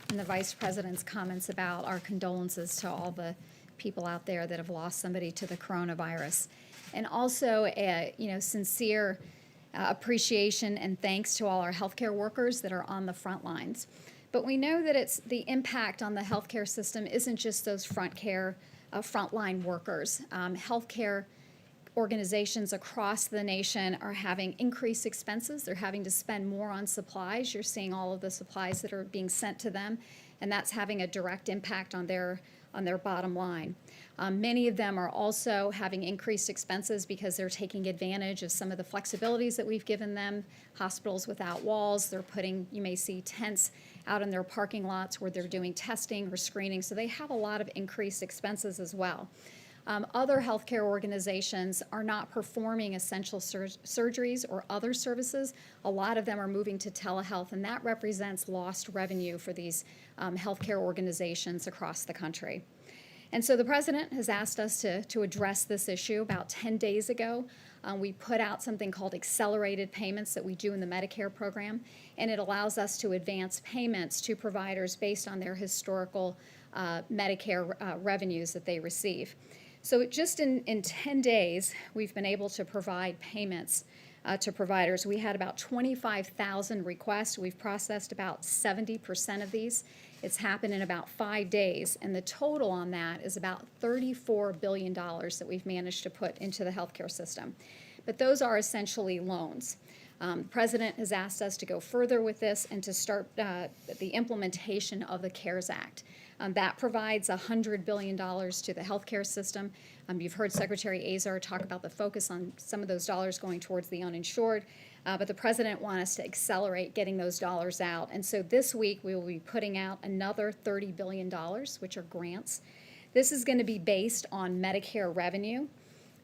and the Vice President's comments about our condolences to all the people out there that have lost somebody to the coronavirus. And also, sincere appreciation and thanks to all our healthcare workers that are on the front lines. But we know that it's the impact on the healthcare system isn't just those frontline workers. Healthcare organizations across the nation are having increased expenses. They're having to spend more on supplies. You're seeing all of the supplies that are being sent to them, and that's having a direct impact on their bottom line. Many of them are also having increased expenses because they're taking advantage of some of the flexibilities that we've given them. Hospitals without walls, they're putting, you may see tents out in their parking lots where they're doing testing or screening, so they have a lot of increased expenses as well. Other healthcare organizations are not performing essential surgeries or other services. A lot of them are moving to telehealth, and that represents lost revenue for these healthcare organizations across the country. And so the President has asked us to address this issue. About 10 days ago, we put out something called accelerated payments that we do in the Medicare program, and it allows us to advance payments to providers based on their historical Medicare revenues that they receive. So just in 10 days, we've been able to provide payments to providers. We had about 25,000 requests. We've processed about 70% of these. It's happened in about 5 days, and the total on that is about $34 billion that we've managed to put into the healthcare system. But those are essentially loans. The President has asked us to go further with this and to start the implementation of the CARES Act. That provides $100 billion to the healthcare system. You've heard Secretary Azar talk about the focus on some of those dollars going towards the uninsured, but the President wants us to accelerate getting those dollars out. And so this week we will be putting out another $30 billion, which are grants. This is going to be based on Medicare revenue.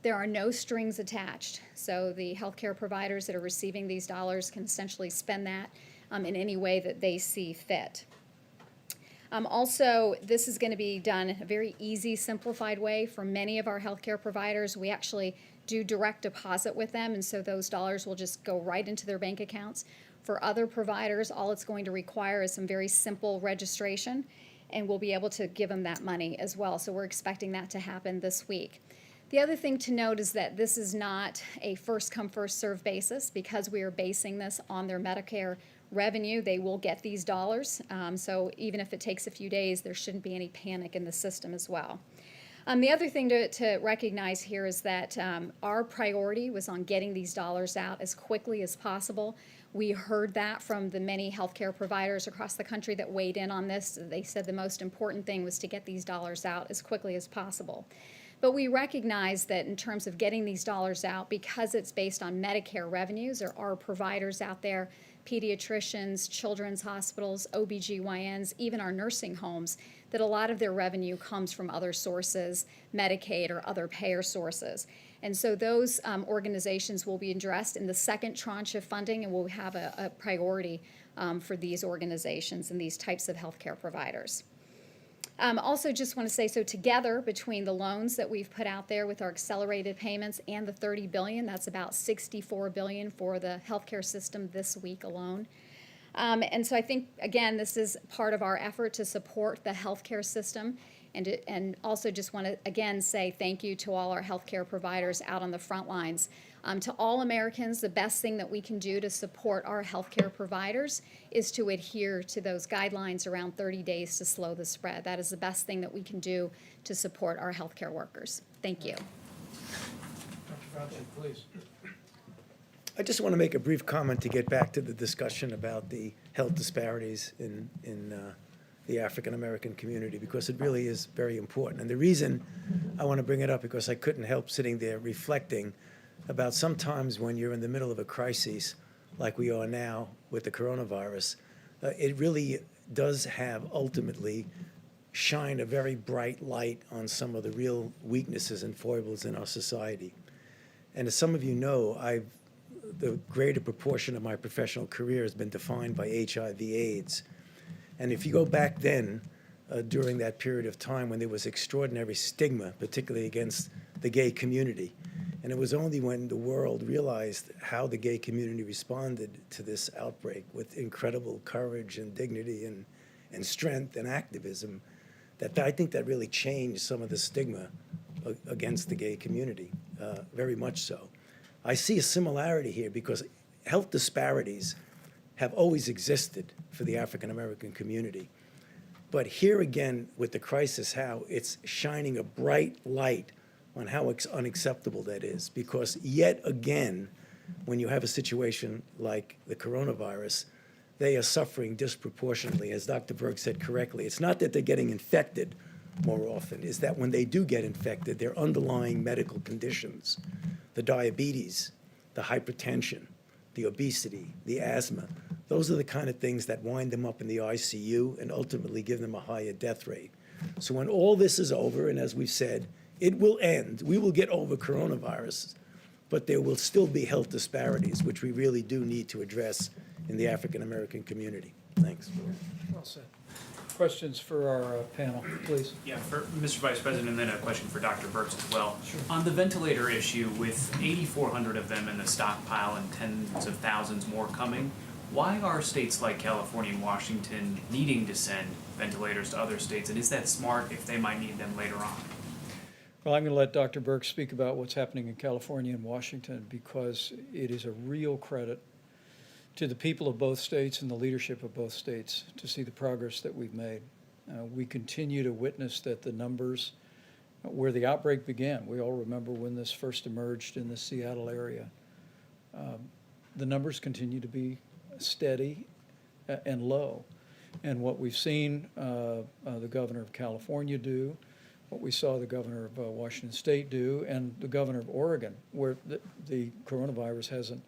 There are no strings attached, so the healthcare providers that are receiving these dollars can essentially spend that in any way that they see fit. Also, this is going to be done in a very easy, simplified way. For many of our healthcare providers, we actually do direct deposit with them, and so those dollars will just go right into their bank accounts. For other providers, all it's going to require is some very simple registration, and we'll be able to give them that money as well. So we're expecting that to happen this week. The other thing to note is that this is not a first-come, first-served basis. Because we are basing this on their Medicare revenue, they will get these dollars. So even if it takes a few days, there shouldn't be any panic in the system as well. The other thing to recognize here is that our priority was on getting these dollars out as quickly as possible. We heard that from the many healthcare providers across the country that weighed in on this. They said the most important thing was to get these dollars out as quickly as possible. But we recognize that in terms of getting these dollars out, because it's based on Medicare revenues, there are providers out there, pediatricians, children's hospitals, OBGYNs, even our nursing homes, that a lot of their revenue comes from other sources, Medicaid or other payer sources. And so those organizations will be addressed in the second tranche of funding, and we'll have a priority for these organizations and these types of healthcare providers. Also just want to say, so together between the loans that we've put out there with our accelerated payments and the $30 billion, that's about $64 billion for the healthcare system this week alone. And so I think, again, this is part of our effort to support the healthcare system, and also just want to, again, say thank you to all our healthcare providers out on the front lines. To all Americans, the best thing that we can do to support our healthcare providers is to adhere to those guidelines around 30 days to slow the spread. That is the best thing that we can do to support our healthcare workers. Thank you. Dr. Fauci, please. I just want to make a brief comment to get back to the discussion about the health disparities in the African American community, because it really is very important. And the reason I want to bring it up, because I couldn't help sitting there reflecting about sometimes when you're in the middle of a crisis like we are now with the coronavirus, it really does have ultimately shine a very bright light on some of the real weaknesses and foibles in our society. And as some of you know, the greater proportion of my professional career has been defined by HIV/AIDS. And if you go back then, during that period of time when there was extraordinary stigma, particularly against the gay community, and it was only when the world realized how the gay community responded to this outbreak with incredible courage and dignity and strength and activism that I think that really changed some of the stigma against the gay community, very much so. I see a similarity here because health disparities have always existed for the African American community. But here again, with the crisis, how it's shining a bright light on how unacceptable that is. Because yet again, when you have a situation like the coronavirus, they are suffering disproportionately. As Dr. Berg said correctly, it's not that they're getting infected more often, it's that when they do get infected, their underlying medical conditions, the diabetes, the hypertension, the obesity, the asthma, those are the kind of things that wind them up in the ICU and ultimately give them a higher death rate. So when all this is over, and as we've said, it will end, we will get over coronavirus, but there will still be health disparities, which we really do need to address in the African American community. Thanks. Well said. Questions for our panel, please? Yeah, for Mr. Vice President, and then a question for Dr. Birx as well. Sure. On the ventilator issue, with 8,400 of them in the stockpile and tens of thousands more coming, why are states like California and Washington needing to send ventilators to other states, and is that smart if they might need them later on? Well, I'm going to let Dr. Birx speak about what's happening in California and Washington because it is a real credit to the people of both states and the leadership of both states to see the progress that we've made. We continue to witness that the numbers where the outbreak began, we all remember when this first emerged in the Seattle area, the numbers continue to be steady and low. And what we've seen the governor of California do, what we saw the governor of Washington State do, and the governor of Oregon, where the coronavirus hasn't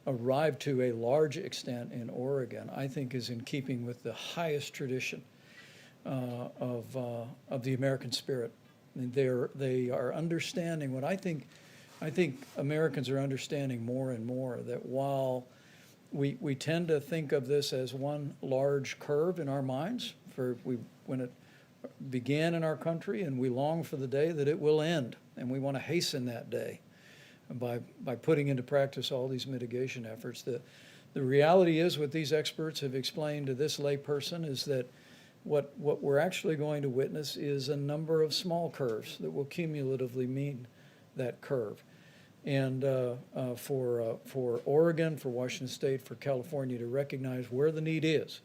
arrived to a large extent in Oregon, I think is in keeping with the highest tradition of the American spirit. And they are understanding what I think Americans are understanding more and more, that while we tend to think of this as one large curve in our minds when it began in our country, and we long for the day that it will end, and we want to hasten that day by putting into practice all these mitigation efforts. The reality is, what these experts have explained to this layperson is that what we're actually going to witness is a number of small curves that will cumulatively mean that curve. And for Oregon, for Washington State, for California to recognize where the need is,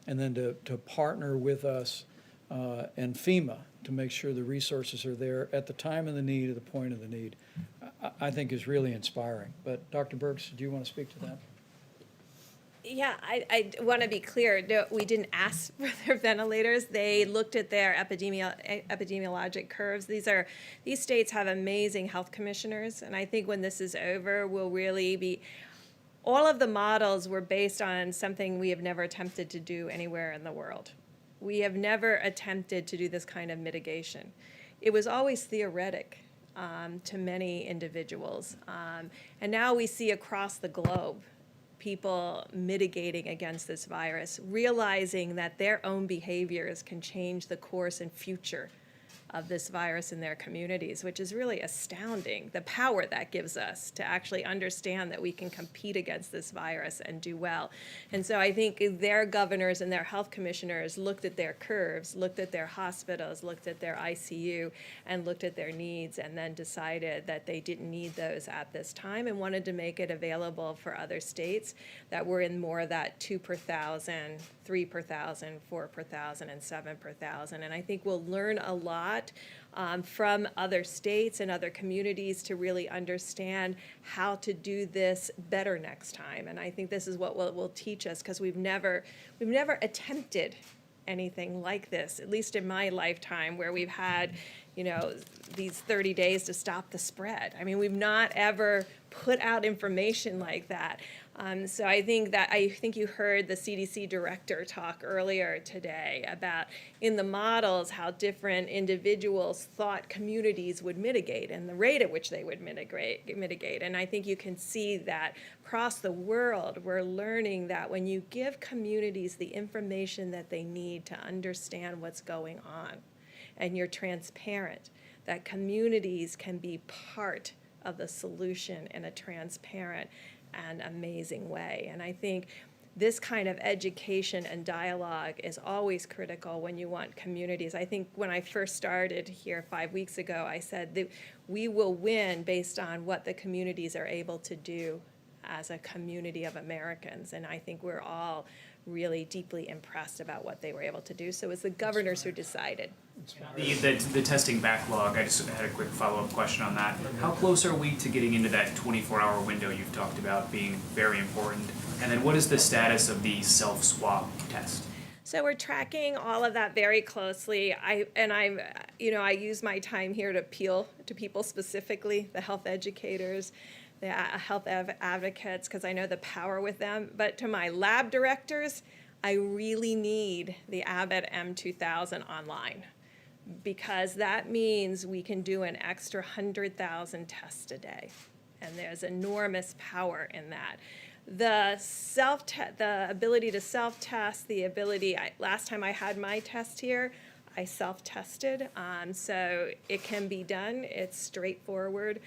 and then to partner with us and FEMA to make sure the resources are there at the time of the need, at the point of the need, I think is really inspiring. But Dr. Birx, do you want to speak to that? Yeah, I want to be clear. No, we didn't ask for their ventilators. They looked at their epidemiologic curves. These states have amazing health commissioners, and I think when this is over, we'll really be. All of the models were based on something we have never attempted to do anywhere in the world. We have never attempted to do this kind of mitigation. It was always theoretic to many individuals, and now we see across the globe people mitigating against this virus, realizing that their own behaviors can change the course and future of this virus in their communities, which is really astounding, the power that gives us to actually understand that we can compete against this virus and do well. And so I think their governors and their health commissioners looked at their curves, looked at their hospitals, looked at their ICU, and looked at their needs, and then decided that they didn't need those at this time and wanted to make it available for other states that were in more of that 2 per 1,000, 3 per 1,000, 4 per 1,000, and 7 per 1,000. And I think we'll learn a lot from other states and other communities to really understand how to do this better next time. And I think this is what will teach us, because we've never attempted anything like this, at least in my lifetime, where we've had these 30 days to stop the spread. I mean, we've not ever put out information like that. So I think you heard the CDC director talk earlier today about in the models how different individuals thought communities would mitigate and the rate at which they would mitigate. And I think you can see that across the world, we're learning that when you give communities the information that they need to understand what's going on, and you're transparent, that communities can be part of the solution in a transparent and amazing way. And I think this kind of education and dialogue is always critical when you want communities. I think when I first started here 5 weeks ago, I said that we will win based on what the communities are able to do as a community of Americans. And I think we're all really deeply impressed about what they were able to do. So it was the governors who decided. The testing backlog, I just had a quick follow-up question on that. How close are we to getting into that 24-hour window you've talked about being very important? And then what is the status of the self-swab test? So we're tracking all of that very closely. I use my time here to appeal to people specifically, the health educators, the health advocates, because I know the power with them. But to my lab directors, I really need the Abbott M2000 online, because that means we can do an extra 100,000 tests a day. And there's enormous power in that. The ability to self-test, last time I had my test here, I self-tested, so it can be done. It's straightforward.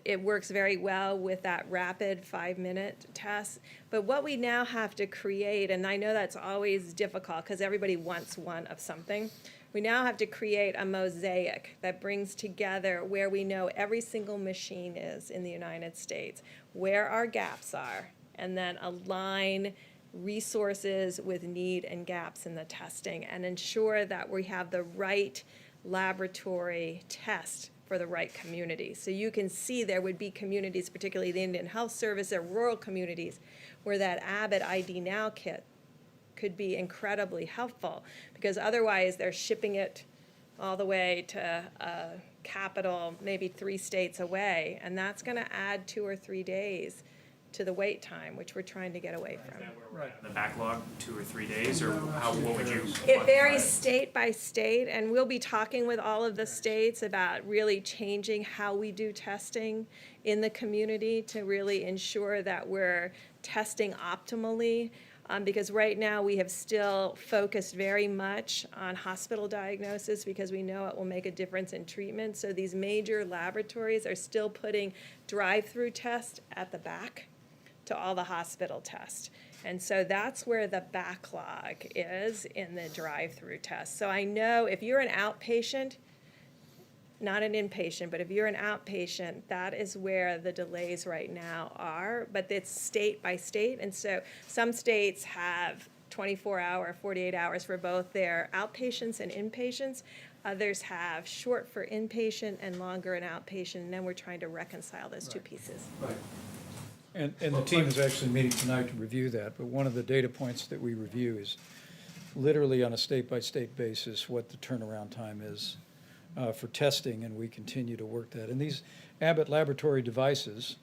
It works very well with that rapid 5-minute test. But what we now have to create, and I know that's always difficult because everybody wants one of something, we now have to create a mosaic that brings together where we know every single machine is in the United States, where our gaps are, and then align resources with need and gaps in the testing and ensure that we have the right laboratory test for the right community. So you can see there would be communities, particularly the Indian Health Service or rural communities, where that Abbott ID Now kit could be incredibly helpful, because otherwise they're shipping it all the way to a capital, maybe 3 states away, and that's going to add 2 or 3 days to the wait time, which we're trying to get away from. The backlog, 2 or 3 days, or what would you? It varies state by state, and we'll be talking with all of the states about really changing how we do testing in the community to really ensure that we're testing optimally. Because right now we have still focused very much on hospital diagnosis because we know it will make a difference in treatment. So these major laboratories are still putting drive-through tests at the back to all the hospital tests. And so that's where the backlog is in the drive-through tests. So I know if you're an outpatient, not an inpatient, but if you're an outpatient, that is where the delays right now are, but it's state by state. And so some states have 24-hour, 48 hours for both their outpatients and inpatients. Others have short for inpatient and longer in outpatient, and then we're trying to reconcile those two pieces. Right. And the team is actually meeting tonight to review that, but one of the data points that we review is literally on a state-by-state basis what the turnaround time is for testing, and we continue to work that. And these Abbott laboratory devices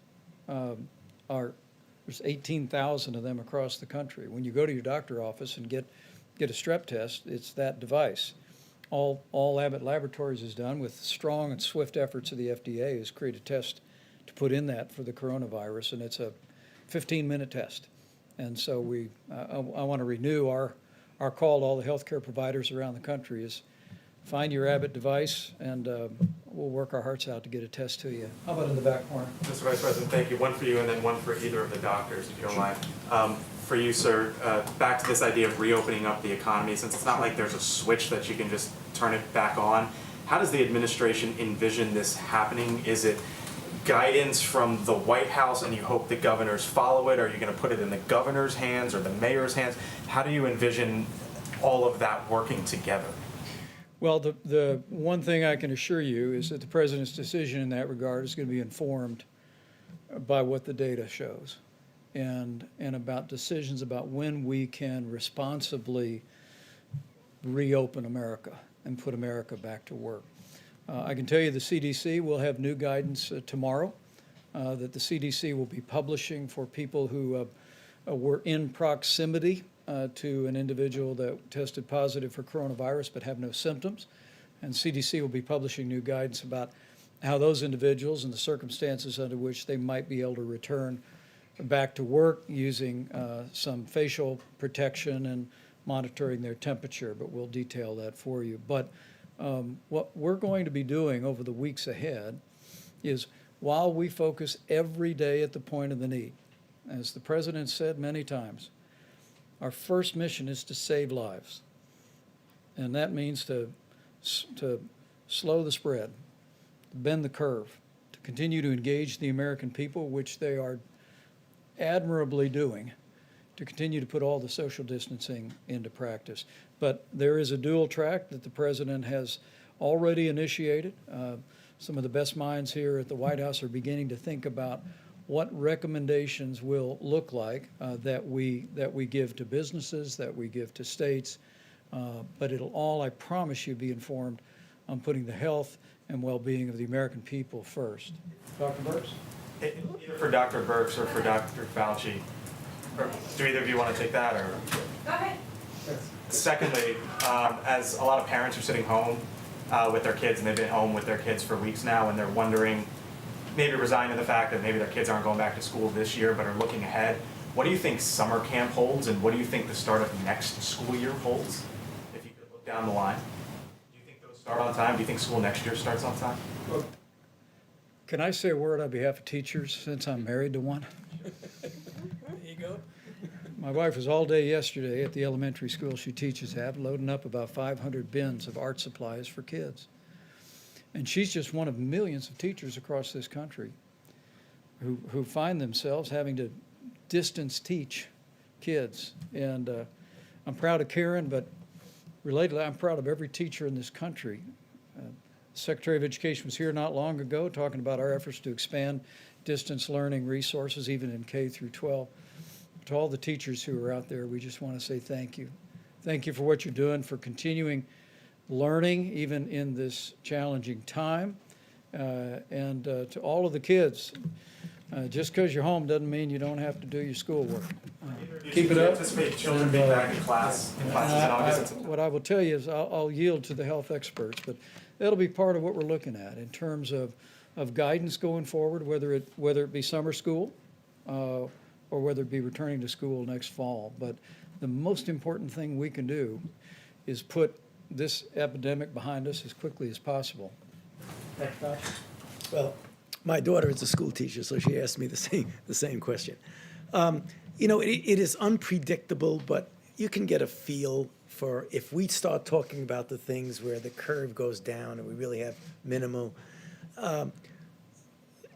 there's 18,000 of them across the country. When you go to your doctor office and get a strep test, it's that device. All Abbott Laboratories has done, with strong and swift efforts of the FDA, is create a test to put in that for the coronavirus, and it's a 15-minute test. And so I want to renew our call to all the healthcare providers around the country is find your Abbott device, and we'll work our hearts out to get a test to you. How about in the back corner? Mr. Vice President, thank you. One for you and then one for either of the doctors, if you don't mind. For you, sir, back to this idea of reopening up the economy, since it's not like there's a switch that you can just turn it back on. How does the administration envision this happening? Is it guidance from the White House and you hope the governors follow it? Are you going to put it in the governor's hands or the mayor's hands? How do you envision all of that working together? Well, the one thing I can assure you is that the president's decision in that regard is going to be informed by what the data shows and about decisions about when we can responsibly reopen America and put America back to work. I can tell you the CDC will have new guidance tomorrow that the CDC will be publishing for people who were in proximity to an individual that tested positive for coronavirus but have no symptoms. And CDC will be publishing new guidance about how those individuals and the circumstances under which they might be able to return back to work using some facial protection and monitoring their temperature, but we'll detail that for you. But what we're going to be doing over the weeks ahead is, while we focus every day at the point of the need, as the President said many times, our first mission is to save lives. And that means to slow the spread, to bend the curve, to continue to engage the American people, which they are admirably doing, to continue to put all the social distancing into practice. But there is a dual track that the President has already initiated. Some of the best minds here at the White House are beginning to think about what recommendations will look like that we give to businesses, that we give to states. But it'll all, I promise you, be informed on putting the health and well-being of the American people first. Dr. Birx? Either for Dr. Birx or for Dr. Fauci. Or do either of you want to take that? Or? Go ahead. Secondly, as a lot of parents are sitting home with their kids, and they've been home with their kids for weeks now, and they're wondering, maybe resigned to the fact that maybe their kids aren't going back to school this year, but are looking ahead, what do you think summer camp holds, and what do you think the start of next school year holds? If you could look down the line, do you think those start on time? Do you think school next year starts on time? Can I say a word on behalf of teachers, since I'm married to one? There you go. My wife was all day yesterday at the elementary school she teaches at, loading up about 500 bins of art supplies for kids. And she's just one of millions of teachers across this country who find themselves having to distance teach kids. And I'm proud of Karen, but relatedly, I'm proud of every teacher in this country. The Secretary of Education was here not long ago talking about our efforts to expand distance learning resources, even in K through 12. To all the teachers who are out there, we just want to say thank you. Thank you for what you're doing, for continuing learning even in this challenging time. And to all of the kids, just because you're home doesn't mean you don't have to do your schoolwork. Keep it up. Anticipate children being back in classes in August. What I will tell you is I'll yield to the health experts, but that'll be part of what we're looking at in terms of guidance going forward, whether it be summer school or whether it be returning to school next fall. But the most important thing we can do is put this epidemic behind us as quickly as possible. Well, my daughter is a school teacher, so she asked me the same question. You know, it is unpredictable, but you can get a feel for if we start talking about the things where the curve goes down and we really have minimal,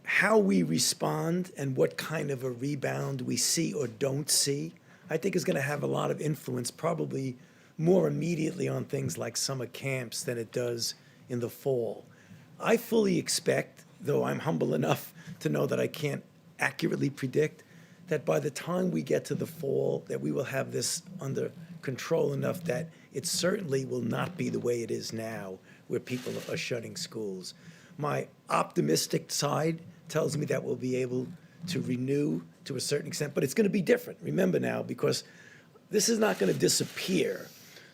how we respond and what kind of a rebound we see or don't see, I think is going to have a lot of influence, probably more immediately on things like summer camps than it does in the fall. I fully expect, though I'm humble enough to know that I can't accurately predict, that by the time we get to the fall, that we will have this under control enough that it certainly will not be the way it is now, where people are shutting schools. My optimistic side tells me that we'll be able to renew to a certain extent, but it's going to be different. Remember now, because this is not going to disappear.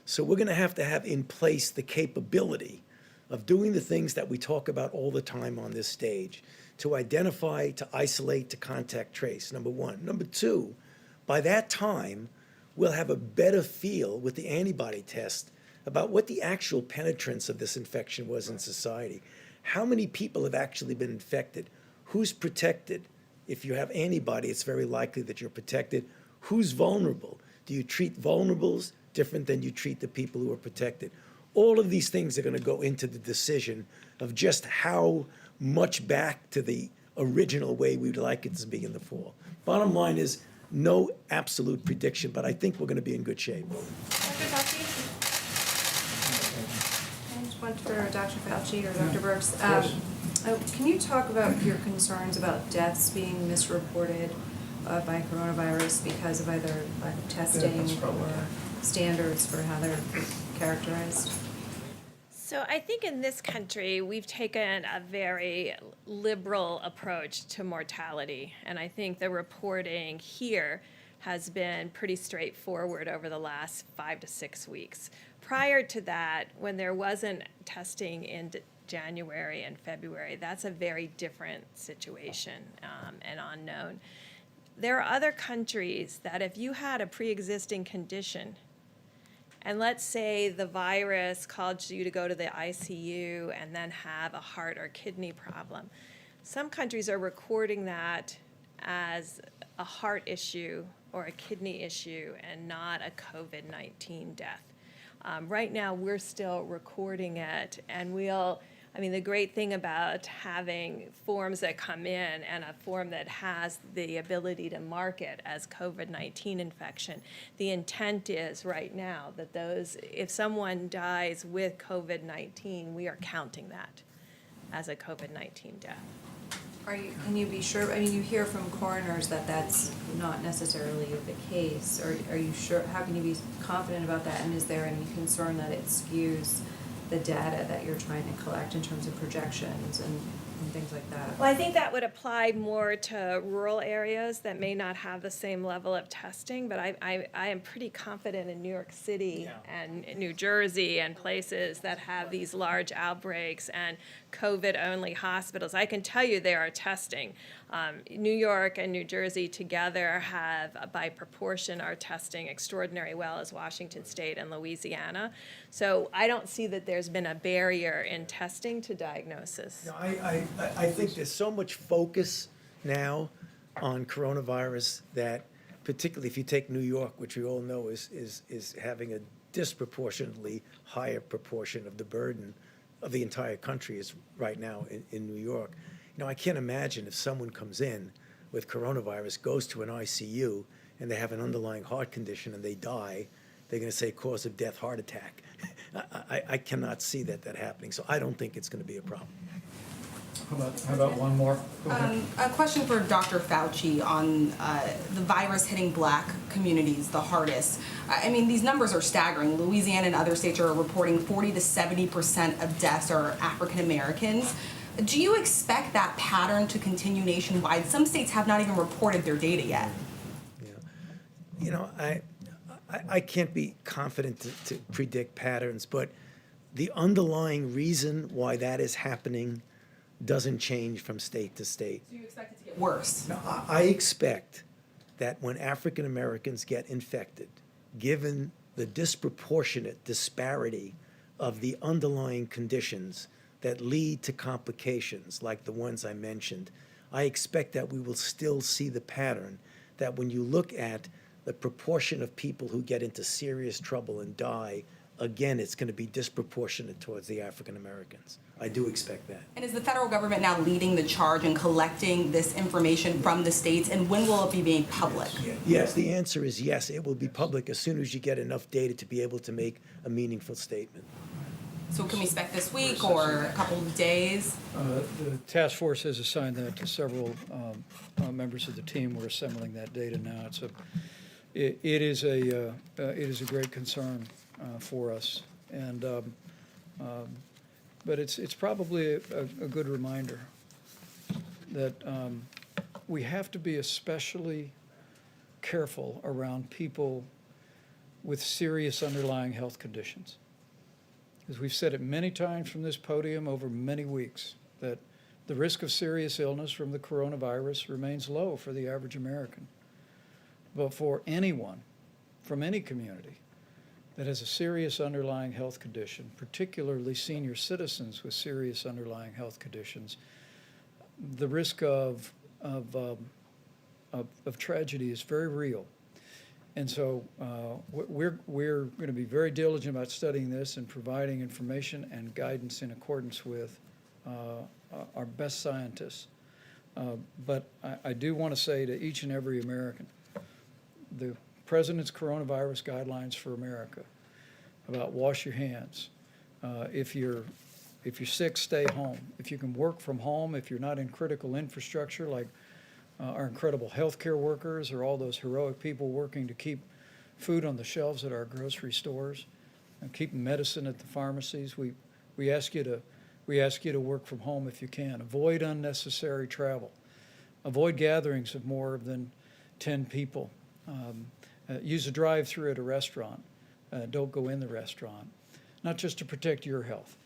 So we're going to have in place the capability of doing the things that we talk about all the time on this stage, to identify, to isolate, to contact trace, number one. Number two, by that time, we'll have a better feel with the antibody test about what the actual penetrance of this infection was in society. How many people have actually been infected? Who's protected? If you have antibody, it's very likely that you're protected. Who's vulnerable? Do you treat vulnerables different than you treat the people who are protected? All of these things are going to go into the decision of just how much back to the original way we'd like it to be in the fall. Bottom line is no absolute prediction, but I think we're going to be in good shape. Dr. Fauci? I just want for Dr. Fauci or Dr. Birx. Can you talk about your concerns about deaths being misreported by coronavirus because of either lack of testing or standards for how they're characterized? So I think in this country, we've taken a very liberal approach to mortality. And I think the reporting here has been pretty straightforward over the last 5 to 6 weeks. Prior to that, when there wasn't testing in January and February, that's a very different situation and unknown. There are other countries that if you had a pre-existing condition, and let's say the virus caused you to go to the ICU and then have a heart or kidney problem, some countries are recording that as a heart issue or a kidney issue and not a COVID-19 death. Right now, we're still recording it, and the great thing about having forms that come in and a form that has the ability to mark it as COVID-19 infection, the intent is right now that if someone dies with COVID-19, we are counting that as a COVID-19 death. Can you be sure, you hear from coroners that that's not necessarily the case. Are you sure, how can you be confident about that? And is there any concern that it skews the data that you're trying to collect in terms of projections and things like that? Well, I think that would apply more to rural areas that may not have the same level of testing, but I am pretty confident in New York City and New Jersey and places that have these large outbreaks and COVID-only hospitals. I can tell you they are testing. New York and New Jersey together have, by proportion, are testing extraordinarily well as Washington State and Louisiana. So I don't see that there's been a barrier in testing to diagnosis. No, I think there's so much focus now on coronavirus that, particularly if you take New York, which we all know is having a disproportionately higher proportion of the burden of the entire country is right now in New York. I can't imagine if someone comes in with coronavirus, goes to an ICU, and they have an underlying heart condition and they die, they're going to say cause of death, heart attack. I cannot see that happening, so I don't think it's going to be a problem. How about one more? A question for Dr. Fauci on the virus hitting Black communities the hardest. These numbers are staggering. Louisiana and other states are reporting 40 to 70% of deaths are African Americans. Do you expect that pattern to continue nationwide? Some states have not even reported their data yet. I can't be confident to predict patterns, but the underlying reason why that is happening doesn't change from state to state. So you expect it to get worse? No, I expect that when African Americans get infected, given the disproportionate disparity of the underlying conditions that lead to complications like the ones I mentioned, I expect that we will still see the pattern that when you look at the proportion of people who get into serious trouble and die, again, it's going to be disproportionate towards the African Americans. I do expect that. And is the federal government now leading the charge in collecting this information from the states, and when will it be made public? Yes, the answer is yes. It will be public as soon as you get enough data to be able to make a meaningful statement. So can we expect this week or a couple of days? The task force has assigned that to several members of the team. We're assembling that data now. It is a great concern for us, and but it's probably a good reminder that we have to be especially careful around people with serious underlying health conditions. As we've said it many times from this podium over many weeks, that the risk of serious illness from the coronavirus remains low for the average American. But for anyone from any community that has a serious underlying health condition, particularly senior citizens with serious underlying health conditions, the risk of tragedy is very real. And so we're going to be very diligent about studying this and providing information and guidance in accordance with our best scientists. But I do want to say to each and every American, the President's coronavirus guidelines for America about wash your hands. If you're sick, stay home. If you can work from home, if you're not in critical infrastructure like our incredible healthcare workers or all those heroic people working to keep food on the shelves at our grocery stores and keep medicine at the pharmacies, we We ask you to work from home if you can. Avoid unnecessary travel. Avoid gatherings of more than 10 people. Use a drive-through at a restaurant. Don't go in the restaurant. Not just to protect your health,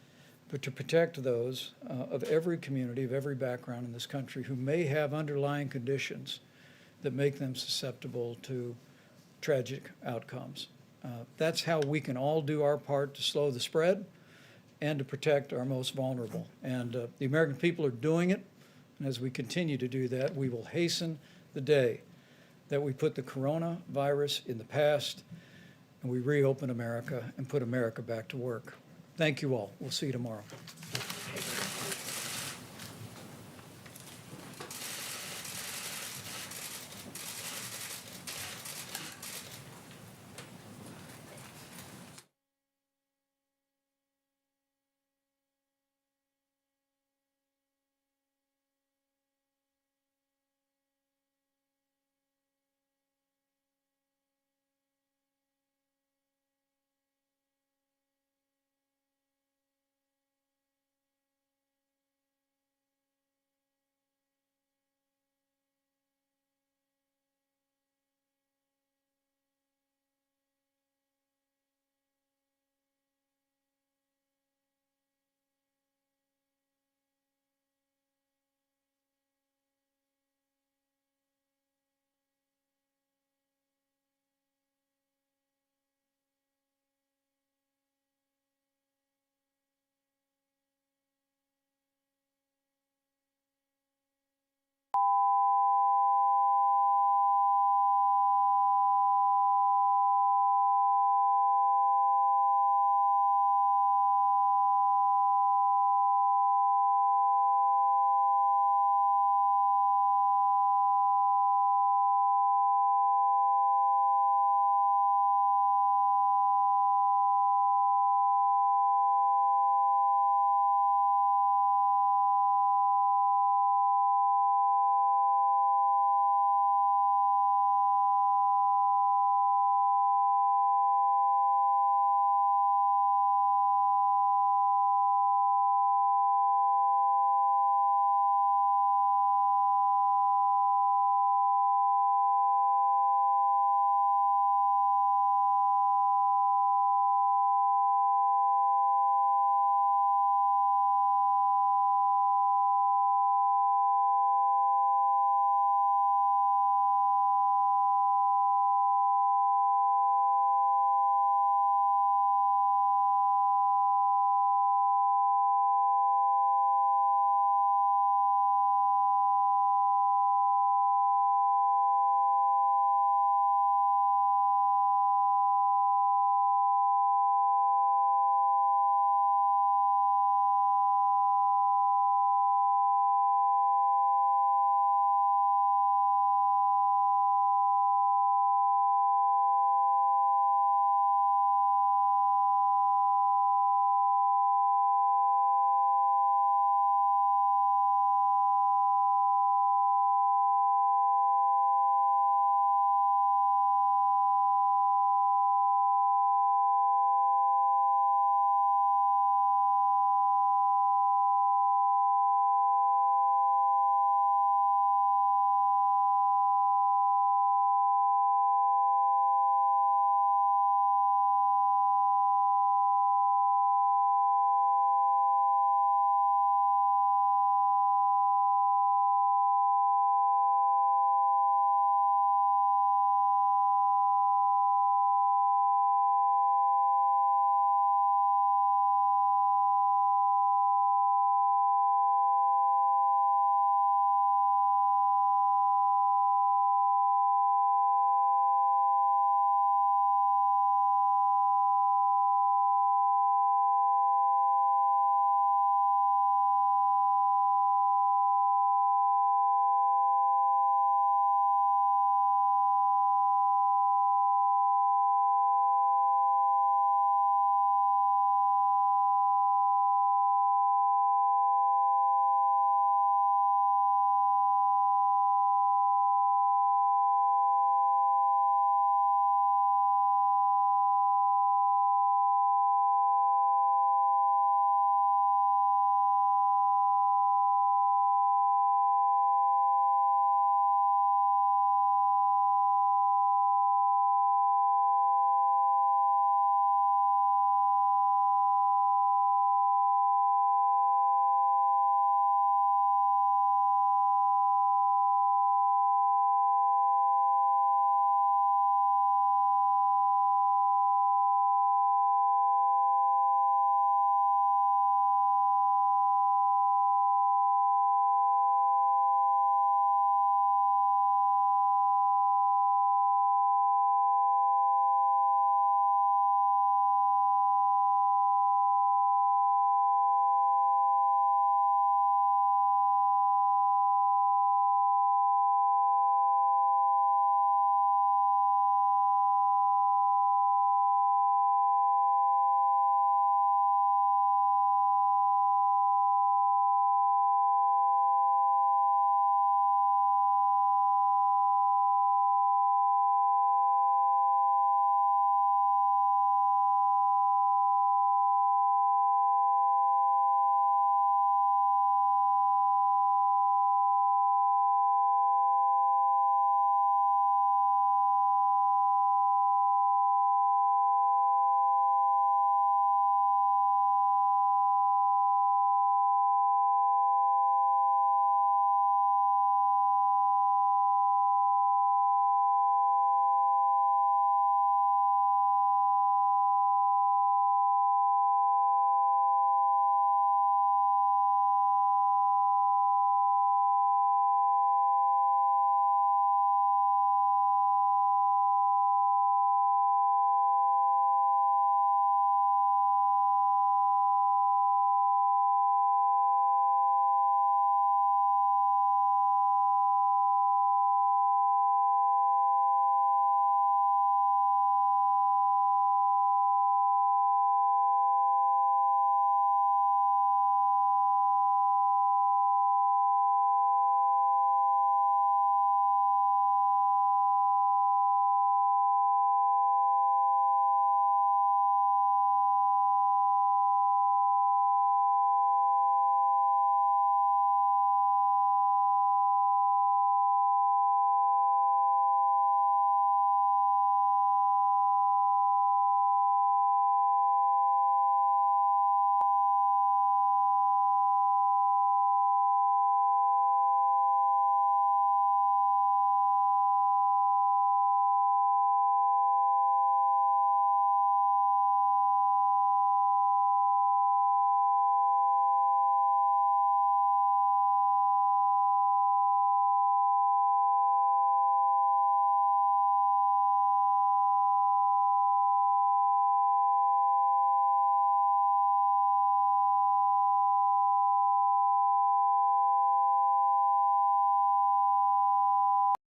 but to protect those of every community, of every background in this country who may have underlying conditions that make them susceptible to tragic outcomes. That's how we can all do our part to slow the spread and to protect our most vulnerable. And the American people are doing it, and as we continue to do that, we will hasten the day that we put the coronavirus in the past and we reopen America and put America back to work. Thank you all. We'll see you tomorrow.